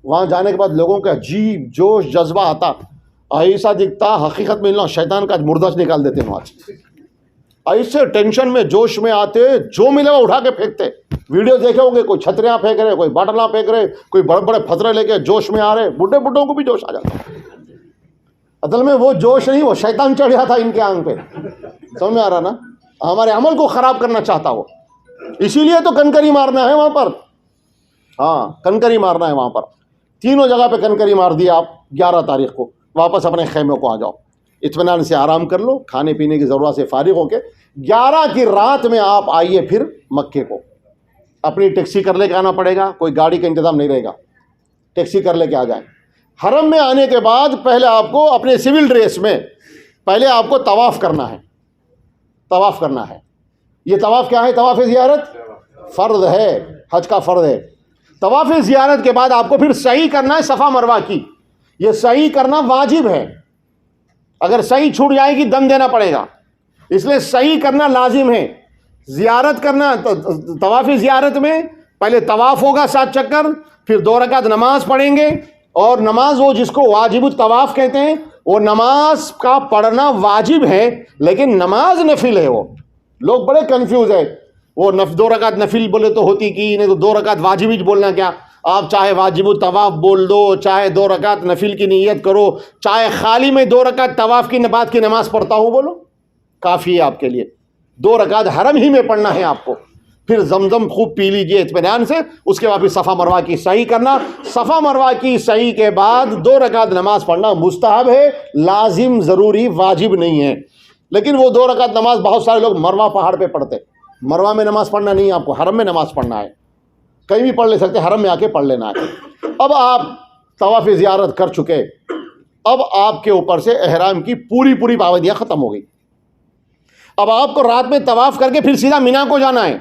وہاں جانے کے بعد لوگوں کا عجیب جوش جذبہ آتا, ایسا دکھتا حقیقت میں شیطان کا مردہ نکال دیتے ہیں. آج ایسے ٹینشن میں, جوش میں آتے, جو ملے وہ اٹھا کے پھینکتے. ویڈیو دیکھے ہوں گے, کوئی چھتریاں پھینک رہے, کوئی باٹلاں پھینک رہے, کوئی بڑے بڑے پتھرے لے کے جوش میں آ رہے. بڈھوں کو بھی جوش آ جاتا. اصل میں وہ جوش نہیں, وہ شیطان چڑھ گیا تھا ان کے آنکھ پہ. سمجھ میں آ رہا نا؟ ہمارے عمل کو خراب کرنا چاہتا وہ, اسی لیے تو کنکری مارنا ہے وہاں پر. ہاں, کنکری مارنا ہے وہاں پر. تینوں جگہ پہ کنکری مار دیا آپ. 11 تاریخ کو واپس اپنے خیموں کو آ جاؤ, اطمینان سے آرام کر لو, کھانے پینے کی ضرورت سے فارغ ہو کے 11 کی رات میں آپ آئیے پھر مکے کو. اپنی ٹیکسی کر لے کے آنا پڑے گا, کوئی گاڑی کا انتظام نہیں رہے گا, ٹیکسی کر لے کے آ جائیں. حرم میں آنے کے بعد پہلے آپ کو اپنے سول ڈریس میں پہلے آپ کو طواف کرنا ہے. طواف کرنا ہے. یہ طواف کیا ہے؟ طواف زیارت فرض ہے, حج کا فرض ہے. طواف زیارت کے بعد آپ کو پھر سعی کرنا ہے صفا مروہ کی. یہ سعی کرنا واجب ہے. اگر سعی چھوٹ جائے گی دم دینا پڑے گا. اس لیے صحیح کرنا لازم ہے. زیارت کرنا، طواف زیارت میں پہلے طواف ہوگا 7 چکر، پھر 2 رکعت نماز پڑھیں گے. اور نماز وہ جس کو واجب الطواف کہتے ہیں، وہ نماز کا پڑھنا واجب ہے لیکن نماز نفل ہے. وہ لوگ بڑے کنفیوز ہے، وہ 2 رکعت نفل بولے تو ہوتی کی نہیں، تو 2 رکعت واجب ہی بولنا کیا؟ آپ چاہے واجب الطواف بول دو، چاہے 2 رکعت نفل کی نیت کرو، چاہے خالی میں 2 رکعت طواف کی بعد کی نماز پڑھتا ہوں بولو، کافی ہے آپ کے لیے. 2 رکعت حرم ہی میں پڑھنا ہے آپ کو. پھر زمزم خوب پی لیجئے اطمینان سے. اس کے بعد پھر صفا مروہ کی سعی کرنا. صفا مروہ کی سعی کے بعد 2 رکعت نماز پڑھنا مستحب ہے، لازم ضروری واجب نہیں ہے. لیکن وہ 2 رکعت نماز بہت سارے لوگ مروہ پہاڑ پہ پڑھتے. مروہ میں نماز پڑھنا نہیں ہے آپ کو، حرم میں نماز پڑھنا ہے. کہیں بھی پڑھ لے سکتے، حرم میں آ کے پڑھ لینا ہے. اب آپ طواف زیارت کر چکے، اب آپ کے اوپر سے احرام کی پوری پابندیاں ختم ہو گئی. اب آپ کو رات میں طواف کر کے پھر سیدھا مینا کو جانا ہے.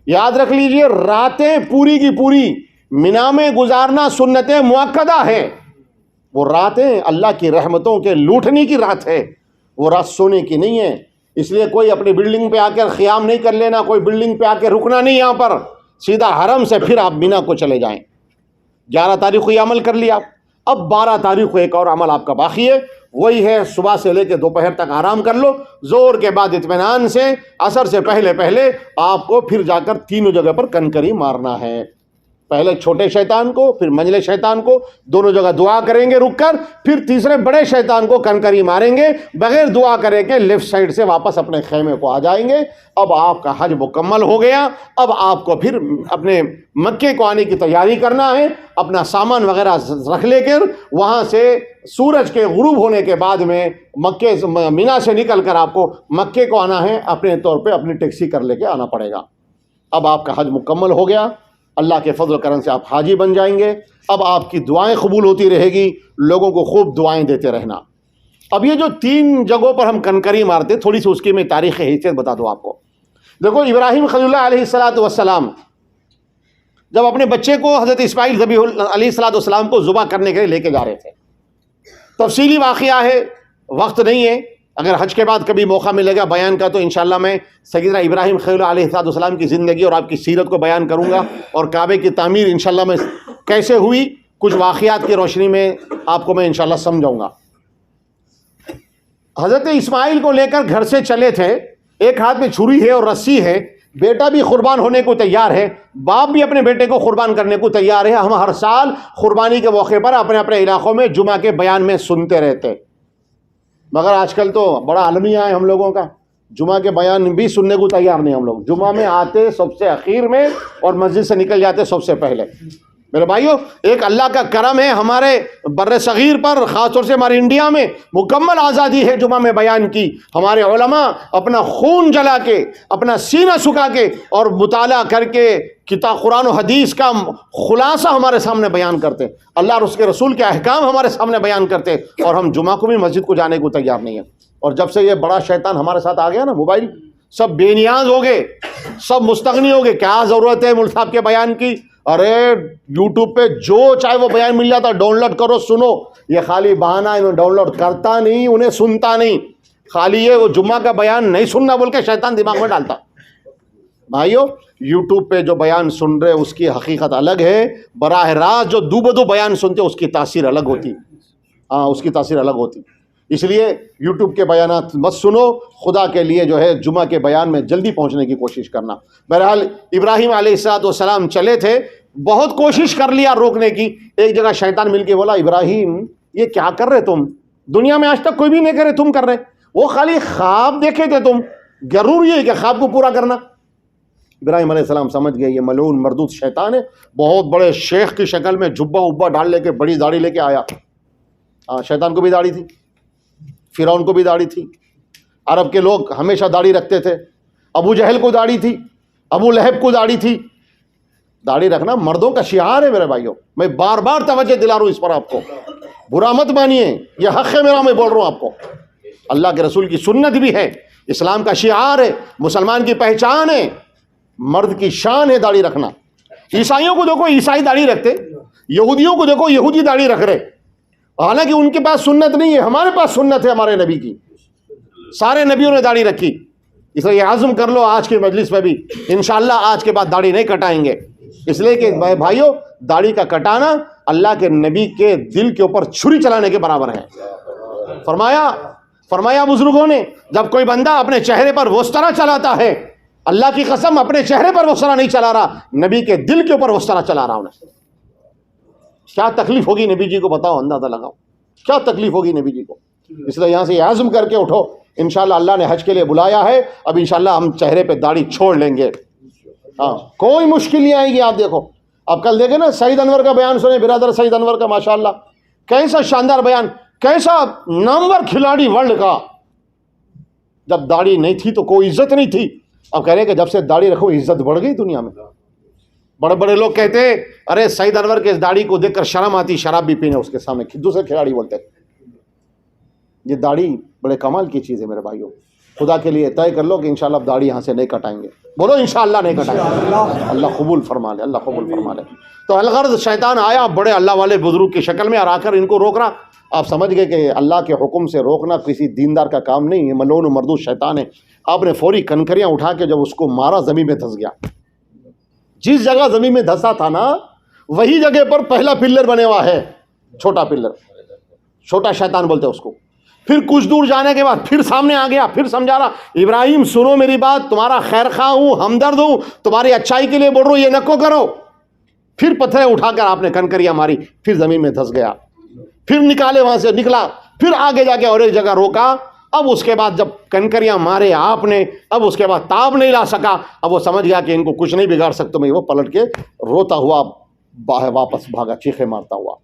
یاد رکھ لیجئے، راتیں پوری کی پوری مینا میں گزارنا سنت مؤکدہ ہے. وہ راتیں اللہ کی رحمتوں کے لوٹنے کی رات ہے، وہ رات سونے کی نہیں ہے. اس لیے کوئی اپنی بلڈنگ پہ آ کر خیام نہیں کر لینا، کوئی بلڈنگ پہ آ کے رکنا نہیں. یہاں پر سیدھا حرم سے پھر آپ مینا کو چلے جائیں. 11 تاریخ کو یہ عمل کر لیا. اب 12 تاریخ کو ایک اور عمل آپ کا باقی ہے، وہی ہے صبح سے لے کے دوپہر تک آرام کر لو، زور کے بعد اطمینان سے عصر سے پہلے آپ کو پھر جا کر تینوں جگہ پر کنکری مارنا ہے. پہلے چھوٹے شیطان کو، پھر منجلے شیطان کو، دونوں جگہ دعا کریں گے رک کر، پھر تیسرے بڑے شیطان کو کنکری ماریں گے بغیر دعا کرے کے، لیفٹ سائڈ سے واپس اپنے خیمے کو آ جائیں گے. اب آپ کا حج مکمل ہو گیا. اب آپ کو پھر اپنے مکے کو آنے کی تیاری کرنا ہے. اپنا سامان وغیرہ رکھ لے کر وہاں سے سورج کے غروب ہونے کے بعد میں مینا سے نکل کر آپ کو مکے کو آنا ہے. اپنے طور پہ اپنی ٹیکسی کر لے کے آنا پڑے گا. اب آپ کا حج مکمل ہو گیا. اللہ کے فضل و کرم سے آپ حاجی بن جائیں گے. اب آپ کی دعائیں قبول ہوتی رہے گی، لوگوں کو خوب دعائیں دیتے رہنا. اب یہ جو 3 جگہوں پر ہم کنکری مارتے، تھوڑی سی اس کی میں تاریخ حیثیت بتا دوں آپ کو. دیکھو، ابراہیم خلیل اللہ علیہ السلام جب اپنے بچے کو حضرت اسماعیل ذبیح علیہ السلام کو ذبح کرنے کے لیے لے کے جا رہے تھے. تفصیلی واقعہ ہے، وقت نہیں ہے. اگر حج کے بعد کبھی موقع ملے گا بیان کا تو انشاءاللہ میں سیدنا ابراہیم خلیل علیہ السلام کی زندگی اور آپ کی سیرت کو بیان کروں گا، اور کعبے کی تعمیر انشاءاللہ میں کیسے ہوئی کچھ واقعات کی روشنی میں آپ کو میں انشاءاللہ سمجھاؤں گا. حضرت اسماعیل کو لے کر گھر سے چلے تھے. ایک ہاتھ میں چھری ہے اور رسی ہے. بیٹا بھی قربان ہونے کو تیار ہے، باپ بھی اپنے بیٹے کو قربان کرنے کو تیار ہے. ہم ہر سال قربانی کے موقع پر اپنے اپنے علاقوں میں جمعہ کے بیان میں سنتے رہتے، مگر آج کل تو بڑا المیہ ہے ہم لوگوں کا. جمعہ کے بیان بھی سننے کو تیار نہیں. ہم لوگ جمعہ میں آتے سب سے اخیر میں اور مسجد سے نکل جاتے سب سے پہلے. میرے بھائیو، ایک اللہ کا کرم ہے ہمارے بر صغیر پر، خاص طور سے ہمارے انڈیا میں مکمل آزادی ہے جمعہ میں بیان کی. ہمارے علماء اپنا خون جلا کے، اپنا سینہ سکھا کے اور مطالعہ کر کے کتاب قرآن و حدیث کا خلاصہ ہمارے سامنے بیان کرتے، اللہ اور اس کے رسول کے احکام ہمارے سامنے بیان کرتے، اور ہم جمعہ کو بھی مسجد کو جانے کو تیار نہیں ہیں. اور جب سے یہ بڑا شیطان ہمارے ساتھ آ گیا نا، موبائل، سب بے نیاز ہو گئے، سب مستغنی ہو گئے. کیا ضرورت ہے مول صاحب کے بیان کی؟ ارے یوٹیوب پہ جو چاہے وہ بیان مل جاتا، ڈاؤن لوڈ کرو سنو. یہ خالی بہانہ، انہیں ڈاؤن لوڈ کرتا نہیں، انہیں سنتا نہیں. خالی یہ وہ جمعہ کا بیان نہیں سننا بول کے شیطان دماغ میں ڈالتا. بھائیو، یوٹیوب پہ جو بیان سن رہے اس کی حقیقت الگ ہے، براہ راست جو دو بدو بیان سنتے اس کی تاثیر الگ ہوتی. اس کی تاثیر الگ ہوتی. اس لیے یوٹیوب کے بیانات مت سنو، خدا کے لیے جو ہے جمعہ کے بیان میں جلدی پہنچنے کی کوشش کرنا. بہرحال ابراہیم علیہ السلام چلے تھے، بہت کوشش کر لیا روکنے کی. ایک جگہ شیطان مل کے بولا، ابراہیم یہ کیا کر رہے تم؟ دنیا میں آج تک کوئی بھی نہیں کرے، تم کر رہے. وہ خالی خواب دیکھے تھے تم، ضروری ہے کہ خواب کو پورا کرنا. ابراہیم علیہ السلام سمجھ گئے یہ ملعون مردود شیطان ہے. بہت بڑے شیخ کی شکل میں جبہ ابا ڈال لے کے بڑی داڑھی لے کے آیا. شیطان کو بھی داڑھی تھی، فرعون کو بھی داڑھی تھی. عرب کے لوگ ہمیشہ داڑھی رکھتے تھے. ابو جہل کو داڑھی تھی، ابو لہب کو داڑھی تھی. داڑھی رکھنا مردوں کا شعار ہے میرے بھائیوں. میں بار بار توجہ دلا رہا ہوں اس پر، آپ کو برا مت مانیے، یہ حق ہے میرا، میں بول رہا ہوں آپ کو. اللہ کے رسول کی سنت بھی ہے، اسلام کا شعار ہے، مسلمان کی پہچان ہے، مرد کی شان ہے داڑھی رکھنا. عیسائیوں کو دیکھو عیسائی داڑھی رکھتے، یہودیوں کو دیکھو یہودی داڑھی رکھ رہے. حالانکہ ان کے پاس سنت نہیں ہے، ہمارے پاس سنت ہے ہمارے نبی کی. سارے نبیوں نے داڑھی رکھی. اس لیے یہ عزم کر لو آج کی مجلس میں بھی انشاءاللہ آج کے بعد داڑھی نہیں کٹائیں گے. اس لیے کہ بھائیو داڑھی کا کٹانا اللہ کے نبی کے دل کے اوپر چھری چلانے کے برابر ہے. فرمایا بزرگوں نے جب کوئی بندہ اپنے چہرے پر وسطرہ چلاتا ہے, اللہ کی قسم اپنے چہرے پر وسطرہ نہیں چلا رہا, نبی کے دل کے اوپر وسطرہ چلا رہا انہیں. کیا تکلیف ہوگی نبی جی کو بتاؤ, اندازہ لگاؤ کیا تکلیف ہوگی نبی جی کو. اس لیے یہاں سے یہ عزم کر کے اٹھو, انشاءاللہ اللہ نے حج کے لیے بلایا ہے, اب انشاءاللہ ہم چہرے پہ داڑھی چھوڑ لیں گے. ہاں کوئی مشکل نہیں آئے گی. آپ دیکھو اب کل دیکھیں نا سعید انور کا بیان سنیں, برادر سعید انور کا ماشاءاللہ کیسا شاندار بیان, کیسا نامور کھلاڑی ورلڈ کا. جب داڑھی نہیں تھی تو کوئی عزت نہیں تھی, اب کہہ رہے کہ جب سے داڑھی رکھو عزت بڑھ گئی دنیا میں. بڑے بڑے لوگ کہتے ارے سعید انور کے اس داڑھی کو دیکھ کر شرم آتی شراب بھی پینے اس کے سامنے, دوسرے کھلاڑی بولتے. یہ داڑھی بڑے کمال کی چیز ہے میرے بھائیوں. خدا کے لیے طے کر لو کہ انشاءاللہ اب داڑھی یہاں سے نہیں کٹائیں گے. بولو انشاءاللہ نہیں کٹائیں گے. اللہ قبول فرما لے, اللہ قبول فرما لے. تو الغرض شیطان آیا بڑے اللہ والے بزرگ کی شکل میں اور آ کر ان کو روک رہا. آپ سمجھ گئے کہ اللہ کے حکم سے روکنا کسی دیندار کا کام نہیں, یہ ملعون و مردود شیطان ہے. آپ نے فوری کنکریاں اٹھا کے جب اس کو مارا زمین میں دھس گیا. جس جگہ زمین میں دھسا تھا نا وہی جگہ پر پہلا پلر بنے ہوا ہے, چھوٹا پلر, چھوٹا شیطان بولتے اس کو. پھر کچھ دور جانے کے بعد پھر سامنے آ گیا, پھر سمجھا رہا ابراہیم سنو میری بات, تمہارا خیر خواہ ہوں, ہمدرد ہوں, تمہاری اچھائی کے لیے بول رہا ہوں, یہ نکو کرو. پھر پتھریں اٹھا کر آپ نے کنکریاں ماری, پھر زمین میں دھس گیا. پھر نکالے وہاں سے نکلا, پھر آگے جا کے اور ایک جگہ روکا. اب اس کے بعد جب کنکریاں مارے آپ نے, اب اس کے بعد تاب نہیں لا سکا. اب وہ سمجھ گیا کہ ان کو کچھ نہیں بگاڑ سکتا میں, وہ پلٹ کے روتا ہوا واپس بھاگا, چیخے مارتا ہوا.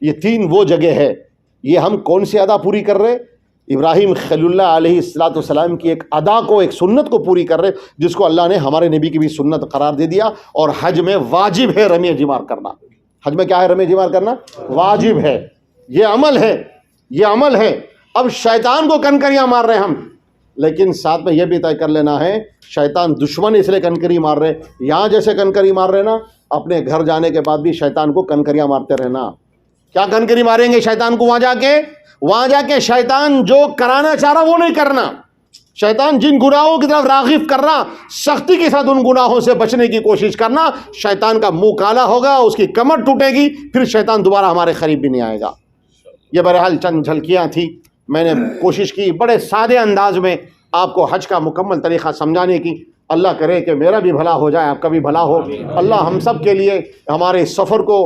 یہ تین وہ جگہ ہے. یہ ہم کون سی ادا پوری کر رہے؟ ابراہیم خلیل اللہ علیہ الصلوۃ والسلام کی ایک ادا کو, ایک سنت کو پوری کر رہے, جس کو اللہ نے ہمارے نبی کی بھی سنت قرار دے دیا. اور حج میں واجب ہے رمی جمار کرنا. حج میں کیا ہے؟ رمی جمار کرنا واجب ہے. یہ عمل ہے, یہ عمل ہے. اب شیطان کو کنکریاں مار رہے ہم, لیکن ساتھ میں یہ بھی طے کر لینا ہے شیطان دشمن اس لیے کنکری مار رہے. یہاں جیسے کنکری مار رہے نا, اپنے گھر جانے کے بعد بھی شیطان کو کنکریاں مارتے رہنا. کیا کنکری ماریں گے شیطان کو؟ وہاں جا کے شیطان جو کرانا چاہ رہا وہ نہیں کرنا. شیطان جن گناہوں کی طرف راغب کر رہا, سختی کے ساتھ ان گناہوں سے بچنے کی کوشش کرنا. شیطان کا منہ کالا ہوگا, اس کی کمر ٹوٹے گی, پھر شیطان دوبارہ ہمارے قریب بھی نہیں آئے گا. یہ بہرحال چند جھلکیاں تھیں, میں نے کوشش کی بڑے سادے انداز میں آپ کو حج کا مکمل طریقہ سمجھانے کی. اللہ کرے کہ میرا بھی بھلا ہو جائے, آپ کا بھی بھلا ہو. اللہ ہم سب کے لیے ہمارے سفر کو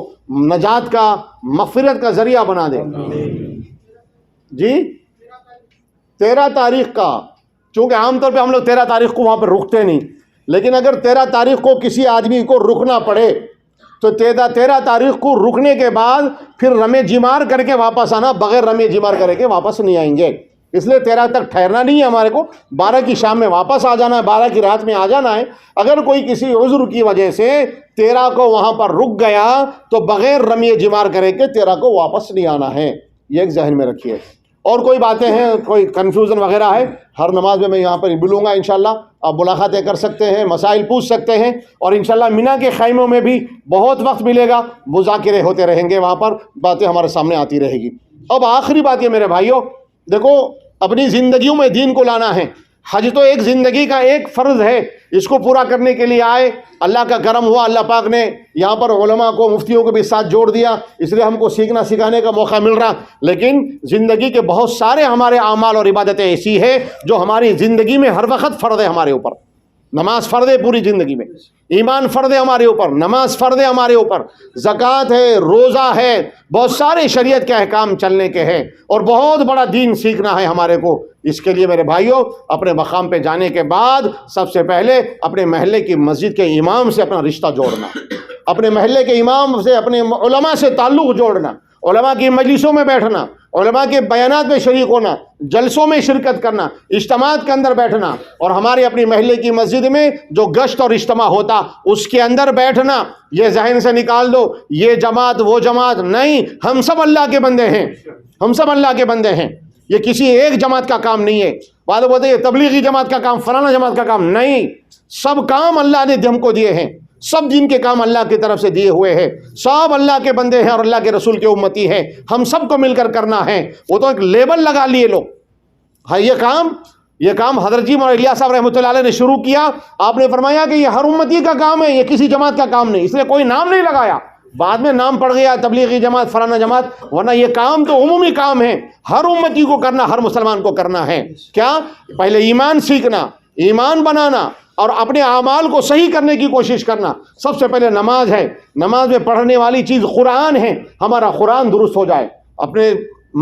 نجات کا, مغفرت کا ذریعہ بنا دے. جی 13 تاریخ کا, چونکہ عام طور پہ ہم لوگ 13 تاریخ کو وہاں پہ رکتے نہیں, لیکن اگر 13 تاریخ کو کسی آدمی کو رکنا پڑے تو 13 تاریخ کو رکنے کے بعد پھر رمے جمار کر کے واپس آنا, بغیر رمے جمار کر کے واپس نہیں آئیں گے. اس لیے 13 تک ٹھہرنا نہیں ہے ہمارے کو, 12 کی شام میں واپس آ جانا ہے, 12 کی رات میں آ جانا ہے. اگر کوئی کسی عذر کی وجہ سے 13 کو وہاں پر رک گیا تو بغیر رمی جمار کرے کے 13 کو واپس نہیں آنا ہے. یہ ایک ذہن میں رکھیے. اور کوئی باتیں ہیں, کوئی کنفیوژن وغیرہ ہے, ہر نماز میں یہاں پر ملوں گا انشاءاللہ. آپ ملاقاتیں کر سکتے ہیں, مسائل پوچھ سکتے ہیں, اور انشاءاللہ مینا کے خیموں میں بھی بہت وقت ملے گا, مذاکرے ہوتے رہیں گے, وہاں پر باتیں ہمارے سامنے آتی رہے گی. اب آخری بات یہ میرے بھائیوں, دیکھو اپنی زندگیوں میں دین کو لانا ہے. حج تو ایک زندگی کا ایک فرض ہے, اس کو پورا کرنے کے لیے آئے. اللہ کا کرم ہوا, اللہ پاک نے یہاں پر علماء کو, مفتیوں کو بھی ساتھ جوڑ دیا, اس لیے ہم کو سیکھنا سکھانے کا موقع مل رہا. لیکن زندگی کے بہت سارے ہمارے اعمال اور عبادتیں ایسی ہے جو ہماری زندگی میں ہر وقت فرض ہے ہمارے اوپر. نماز فرض ہے پوری زندگی میں, ایمان فرض ہے ہمارے اوپر, نماز فرض ہے ہمارے اوپر, زکوٰۃ ہے, روزہ ہے, بہت سارے شریعت کے احکام چلنے کے ہیں, اور بہت بڑا دین سیکھنا ہے ہمارے کو. اس کے لیے میرے بھائیوں اپنے مقام پہ جانے کے بعد سب سے پہلے اپنے محلے کی مسجد کے امام سے اپنا رشتہ جوڑنا, اپنے محلے کے امام سے, اپنے علماء سے تعلق جوڑنا, علماء کی مجلسوں میں بیٹھنا, علماء کے بیانات میں شریک ہونا, جلسوں میں شرکت کرنا, اجتماعات کے اندر بیٹھنا, اور ہمارے اپنی محلے کی مسجد میں جو گشت اور اجتماع ہوتا اس کے اندر بیٹھنا. یہ ذہن سے نکال دو یہ جماعت وہ جماعت نہیں, ہم سب اللہ کے بندے ہیں, ہم سب اللہ کے بندے ہیں. یہ کسی ایک جماعت کا کام نہیں ہے. بعد بولتے یہ تبلیغی جماعت کا کام, فلانا جماعت کا کام نہیں. سب کام اللہ نے ہم کو دیے ہیں, سب دین کے کام اللہ کی طرف سے دیے ہوئے ہیں, سب اللہ کے بندے ہیں اور اللہ کے رسول کے امتی ہیں, ہم سب کو مل کر کرنا ہے. وہ تو ایک لیبل لگا لیے لوگ, ہاں یہ کام حضرت جی مولانا الیاس صاحب رحمۃ اللہ علیہ نے شروع کیا. آپ نے فرمایا کہ یہ ہر امتی کا کام ہے, یہ کسی جماعت کا کام نہیں, اس لیے کوئی نام نہیں لگایا. بعد میں نام پڑ گیا تبلیغی جماعت فلانا جماعت, ورنہ یہ کام تو عمومی کام ہے, ہر امتی کو کرنا, ہر مسلمان کو کرنا ہے. کیا؟ پہلے ایمان سیکھنا, ایمان بنانا, اور اپنے اعمال کو صحیح کرنے کی کوشش کرنا. سب سے پہلے نماز ہے, نماز میں پڑھنے والی چیز قرآن ہے. ہمارا قرآن درست ہو جائے, اپنے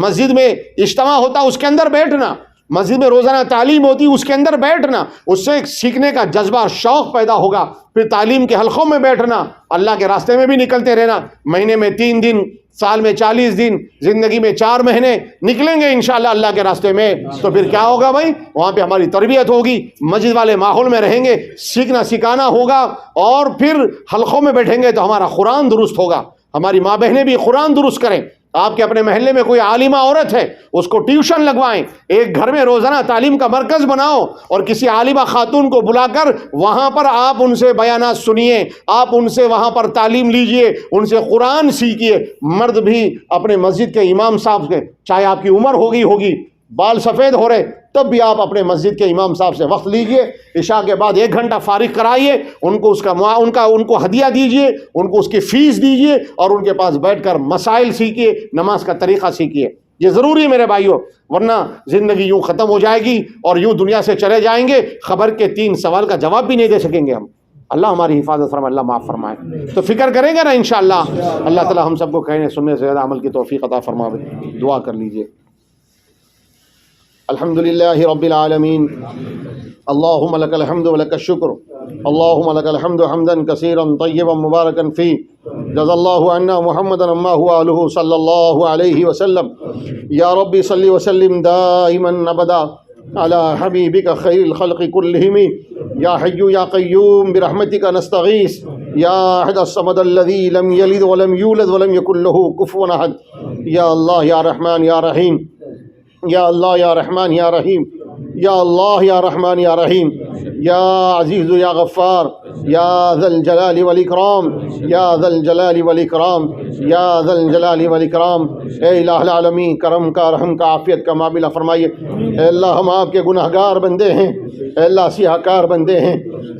مسجد میں اجتماع ہوتا اس کے اندر بیٹھنا, مسجد میں روزانہ تعلیم ہوتی اس کے اندر بیٹھنا, اس سے سیکھنے کا جذبہ شوق پیدا ہوگا. پھر تعلیم کے حلقوں میں بیٹھنا, اللہ کے راستے میں بھی نکلتے رہنا. مہینے میں 3 دن, سال میں 40 دن, زندگی میں 4 مہینے نکلیں گے انشاءاللہ اللہ کے راستے میں, تو پھر کیا ہوگا بھائی, وہاں پہ ہماری تربیت ہوگی, مسجد والے ماحول میں رہیں گے, سیکھنا سکھانا ہوگا, اور پھر حلقوں میں بیٹھیں گے تو ہمارا قرآن درست ہوگا. ہماری ماں بہنیں بھی قرآن درست کریں. آپ کے اپنے محلے میں کوئی عالمہ عورت ہے, اس کو ٹیوشن لگوائیں, ایک گھر میں روزانہ تعلیم کا مرکز بناؤ, اور کسی عالمہ خاتون کو بلا کر وہاں پر آپ ان سے بیانات سنیے, آپ ان سے وہاں پر تعلیم لیجئے, ان سے قرآن سیکھیے. مرد بھی اپنے مسجد کے امام صاحب کے, چاہے آپ کی عمر ہوگی, بال سفید ہو رہے, تب بھی آپ اپنے مسجد کے امام صاحب سے وقت لیجئے, عشاء کے بعد 1 گھنٹہ فارغ کرائیے, ان کو ہدیہ دیجئے, ان کو اس کی فیس دیجئے, اور ان کے پاس بیٹھ کر مسائل سیکھیے, نماز کا طریقہ سیکھیے. یہ ضروری ہے میرے بھائیوں, ورنہ زندگی یوں ختم ہو جائے گی اور یوں دنیا سے چلے جائیں گے, خبر کے 3 سوال کا جواب بھی نہیں دے سکیں گے ہم. اللہ ہماری حفاظت فرمائے, اللہ معاف فرمائے. تو فکر کریں گے نا انشاءاللہ. اللہ تعالی ہم سب کو کہنے سننے سے زیادہ عمل کی توفیق عطا فرمائے. دعا کر لیجئے. الحمد للہ رب العالمین, اللہم لک الحمد ولک الشکر, اللہم لک الحمد حمدا کثیرا طیبا مبارکا فی, جزا اللہ عنا محمدا عما هو آلہ صلی اللہ علیہ وسلم. یا رب صلی وسلم دائما ابدا علی حبیبک خیر الخلق کلہم, یا حی یا قیوم برحمتک نستغیث, یا احد الصمد الذی لم یلد ولم یولد ولم یکن له کفوا احد. یا اللہ یا رحمان یا رحیم, یا اللہ یا رحمان یا رحیم, یا اللہ یا رحمان یا رحیم, یا عزیز یا غفار, یا ذا الجلال والاکرام, یا ذا الجلال والاکرام, یا ذا الجلال والاکرام. اے الہ العالمین, کرم کا, رحم کا, عافیت کا معاملہ فرمائیے. اے اللہ ہم آپ کے گناہ گار بندے ہیں, اے اللہ سیاہ کار بندے ہیں,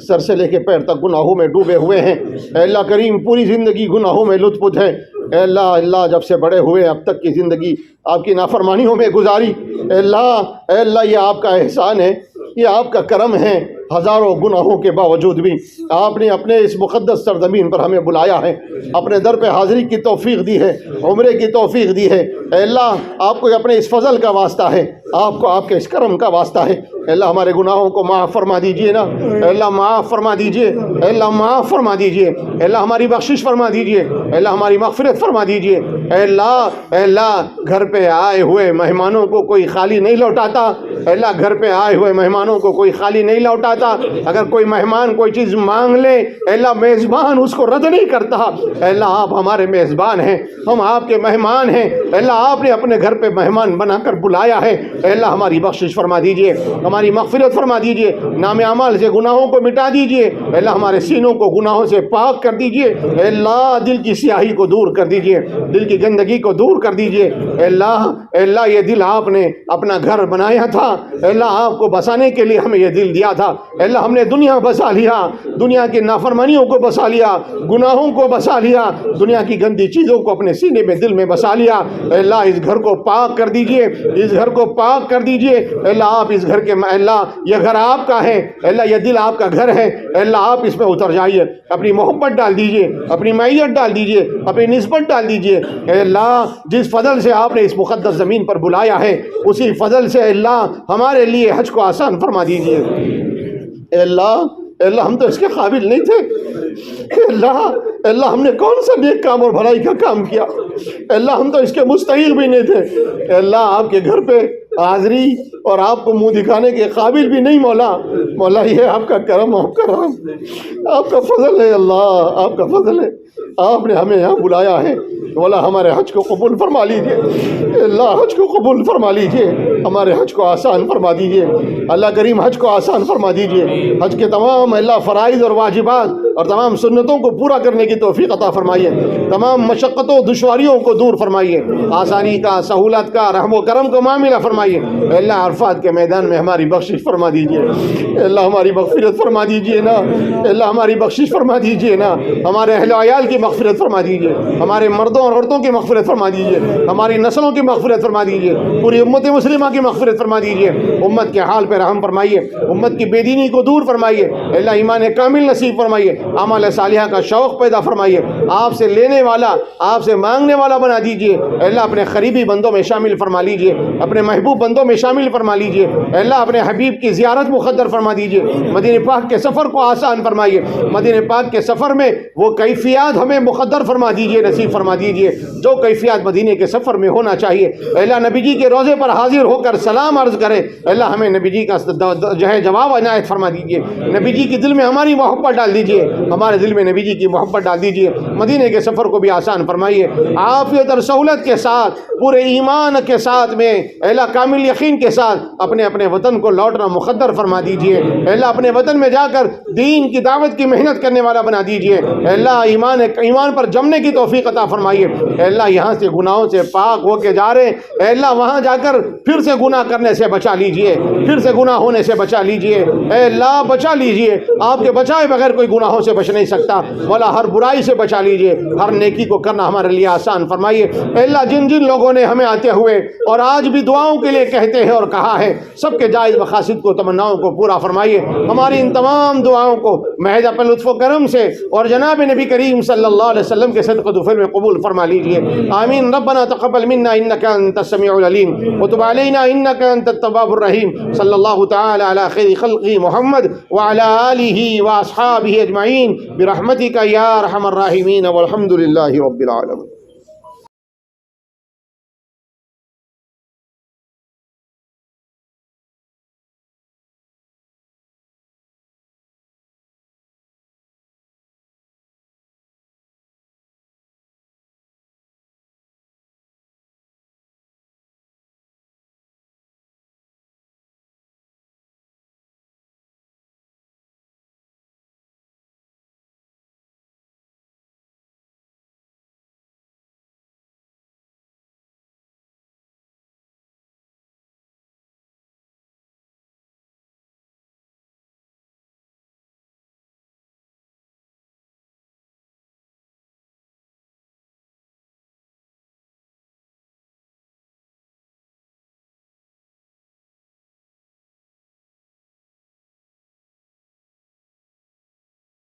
سر سے لے کے پیر تک گناہوں میں ڈوبے ہوئے ہیں. اے اللہ کریم پوری زندگی گناہوں میں لطف پت ہے. اے اللہ جب سے بڑے ہوئے اب تک کی زندگی آپ کی نافرمانیوں میں گزاری. اے اللہ یہ آپ کا احسان ہے, یہ آپ کا کرم ہے. ہزاروں گناہوں کے باوجود بھی آپ نے اپنے اس مقدس سرزمین پر ہمیں بلایا ہے, اپنے در پہ حاضری کی توفیق دی ہے, عمرے کی توفیق دی ہے. اے اللہ آپ کو اپنے اس فضل کا واسطہ ہے, آپ کو آپ کے اس کرم کا واسطہ ہے. اے اللہ ہمارے گناہوں کو معاف فرما دیجئے نا, اے اللہ معاف فرما دیجئے, اے اللہ معاف فرما دیجئے, اے اللہ ہماری بخشش فرما دیجئے, اے اللہ ہماری مغفرت فرما دیجئے. اے اللہ گھر پہ آئے ہوئے مہمانوں کو کوئی خالی نہیں لوٹاتا, اے اللہ گھر پہ آئے ہوئے مہمانوں کو کوئی خالی نہیں لوٹاتا. اگر کوئی مہمان کوئی چیز مانگ لے, اے اللہ میزبان اس کو رد نہیں کرتا. اے اللہ آپ ہمارے میزبان ہیں, ہم آپ کے مہمان ہیں. اے اللہ آپ نے اپنے گھر پہ مہمان بنا کر بلایا ہے. اے اللہ ہماری بخشش فرما دیجئے, ہماری مغفرت فرما دیجئے, نام اعمال سے گناہوں کو مٹا دیجئے. اے اللہ ہمارے سینوں کو گناہوں سے پاک کر دیجئے. اے اللہ دل کی سیاہی کو دور کر دیجئے, دل کی گندگی کو دور کر دیجئے. اے اللہ یہ دل آپ نے اپنا گھر بنایا تھا, اے اللہ آپ کو بسانے کے لیے ہمیں یہ دل دیا تھا. اے اللہ ہم نے دنیا بسا لیا, دنیا کی نافرمانیوں کو بسا لیا, گناہوں کو بسا لیا, دنیا کی گندی چیزوں کو اپنے سینے میں دل میں بسا لیا. اے اللہ اس گھر کو پاک کر دیجئے, اس گھر کو پاک کر دیجئے. اے اللہ آپ اس گھر کے, اے اللہ یہ گھر آپ کا ہے, اے اللہ یہ دل آپ کا گھر ہے. اے اللہ آپ اس میں اتر جائیے, اپنی محبت ڈال دیجئے, اپنی معیت ڈال دیجئے, اپنی نسبت ڈال دیجئے. اے اللہ جس فضل سے آپ نے اس مقدس زمین پر بلایا ہے, اسی فضل سے اے اللہ ہمارے لیے حج کو آسان فرما دیجئے. اے اللہ ہم تو اس کے قابل نہیں تھے. اے اللہ ہم نے کون سا نیک کام اور بھلائی کا کام کیا, اے اللہ ہم تو اس کے مستحق بھی نہیں تھے. اے اللہ آپ کے گھر پہ حاضری اور آپ کو منہ دکھانے کے قابل بھی نہیں. مولا یہ آپ کا کرم, آپ کا رحم, آپ کا فضل ہے. اللہ آپ کا فضل ہے, آپ نے ہمیں یہاں بلایا ہے. مولا ہمارے حج کو قبول فرما لیجئے. اللہ حج کو قبول فرما لیجئے, ہمارے حج کو آسان فرما دیجئے. اللہ کریم حج کو آسان فرما دیجئے. حج کے تمام اللہ فرائض اور واجبات اور تمام سنتوں کو پورا کرنے کی توفیق عطا فرمائیے، تمام مشقتوں دشواریوں کو دور فرمائیے، آسانی کا، سہولت کا، رحم و کرم کو معاملہ فرمائیے۔ اے اللہ عرفات کے میدان میں ہماری بخشش فرما دیجیے، اے اللہ ہماری مغفرت فرما دیجیے نا، اے اللہ ہماری بخشش فرما دیجیے نا، ہمارے اہل و عیال کی مغفرت فرما دیجیے، ہمارے مردوں اور عورتوں کی مغفرت فرما دیجیے، ہماری نسلوں کی مغفرت فرما دیجیے، پوری امت مسلمہ کی مغفرت فرما دیجیے، امت کے حال پہ رحم فرمائیے، امت کی بے دینی کو دور فرمائیے، اے اللہ ایمان کامل نصیب فرمائیے، اعمال صالحہ کا شوق پیدا فرمائیے، آپ سے لینے والا، آپ سے مانگنے والا بنا دیجیے، اے اللہ اپنے قریبی بندوں میں شامل فرما لیجیے، اپنے محبوب بندوں میں شامل فرما لیجیے، اے اللہ اپنے حبیب کی زیارت مقدر فرما دیجیے، مدینہ پاک کے سفر کو آسان فرمائیے، مدینہ پاک کے سفر میں وہ کیفیات ہمیں مقدر فرما دیجیے، نصیب فرما دیجیے جو کیفیات مدینے کے سفر میں ہونا چاہیے۔ اے اللہ نبی جی کے روضے پر حاضر ہو کر سلام عرض کرے، اے اللہ ہمیں نبی جی کا جو ہے جواب عنایت فرما دیجیے، نبی جی کے دل میں ہماری محبت ڈال دیجیے، ہمارے دل میں نبی جی کی محبت ڈال دیجیے، مدینے کے سفر کو بھی آسان فرمائیے، عافیت اور سہولت کے ساتھ، پورے ایمان کے ساتھ میں، اے اللہ کامل یقین کے ساتھ اپنے اپنے وطن کو لوٹنا مقدر فرما دیجیے، اے اللہ اپنے وطن میں جا کر دین کی دعوت کی محنت کرنے والا بنا دیجیے، اے اللہ ایمان پر جمنے کی توفیق عطا فرمائیے، اے اللہ یہاں سے گناہوں سے پاک ہو کے جا رہے ہیں، اے اللہ وہاں جا کر پھر سے گناہ کرنے سے بچا لیجیے، پھر سے گناہ ہونے سے بچا لیجیے، اے اللہ بچا لیجیے، آپ کے بچائے بغیر کوئی گناہوں سے بچ نہیں سکتا، مولا ہر برائی سے بچا لیجیے، ہر نیکی کو کرنا ہمارے لیے آسان فرمائیے، اے اللہ جن جن لوگوں نے ہمیں آتے ہوئے اور آج بھی دعاؤں کے لیے کہتے ہیں اور کہا ہے، سب کے جائز مقاصد کو، تمناؤں کو پورا فرمائیے، ہماری ان تمام دعاؤں کو محض اپنے لطف و کرم سے اور جناب نبی کریم صلی اللہ علیہ وسلم کے صدقہ دفر میں قبول فرما لیجیے، آمین۔ ربنا تقبل منا انك انت السميع العليم وتب علينا انك انت التواب الرحيم، صلی اللہ تعالی علی خیر خلقه محمد وعلى آلہ واصحابہ اجمعین برحمتک یا ارحم الراحمین والحمد للہ رب العالمین۔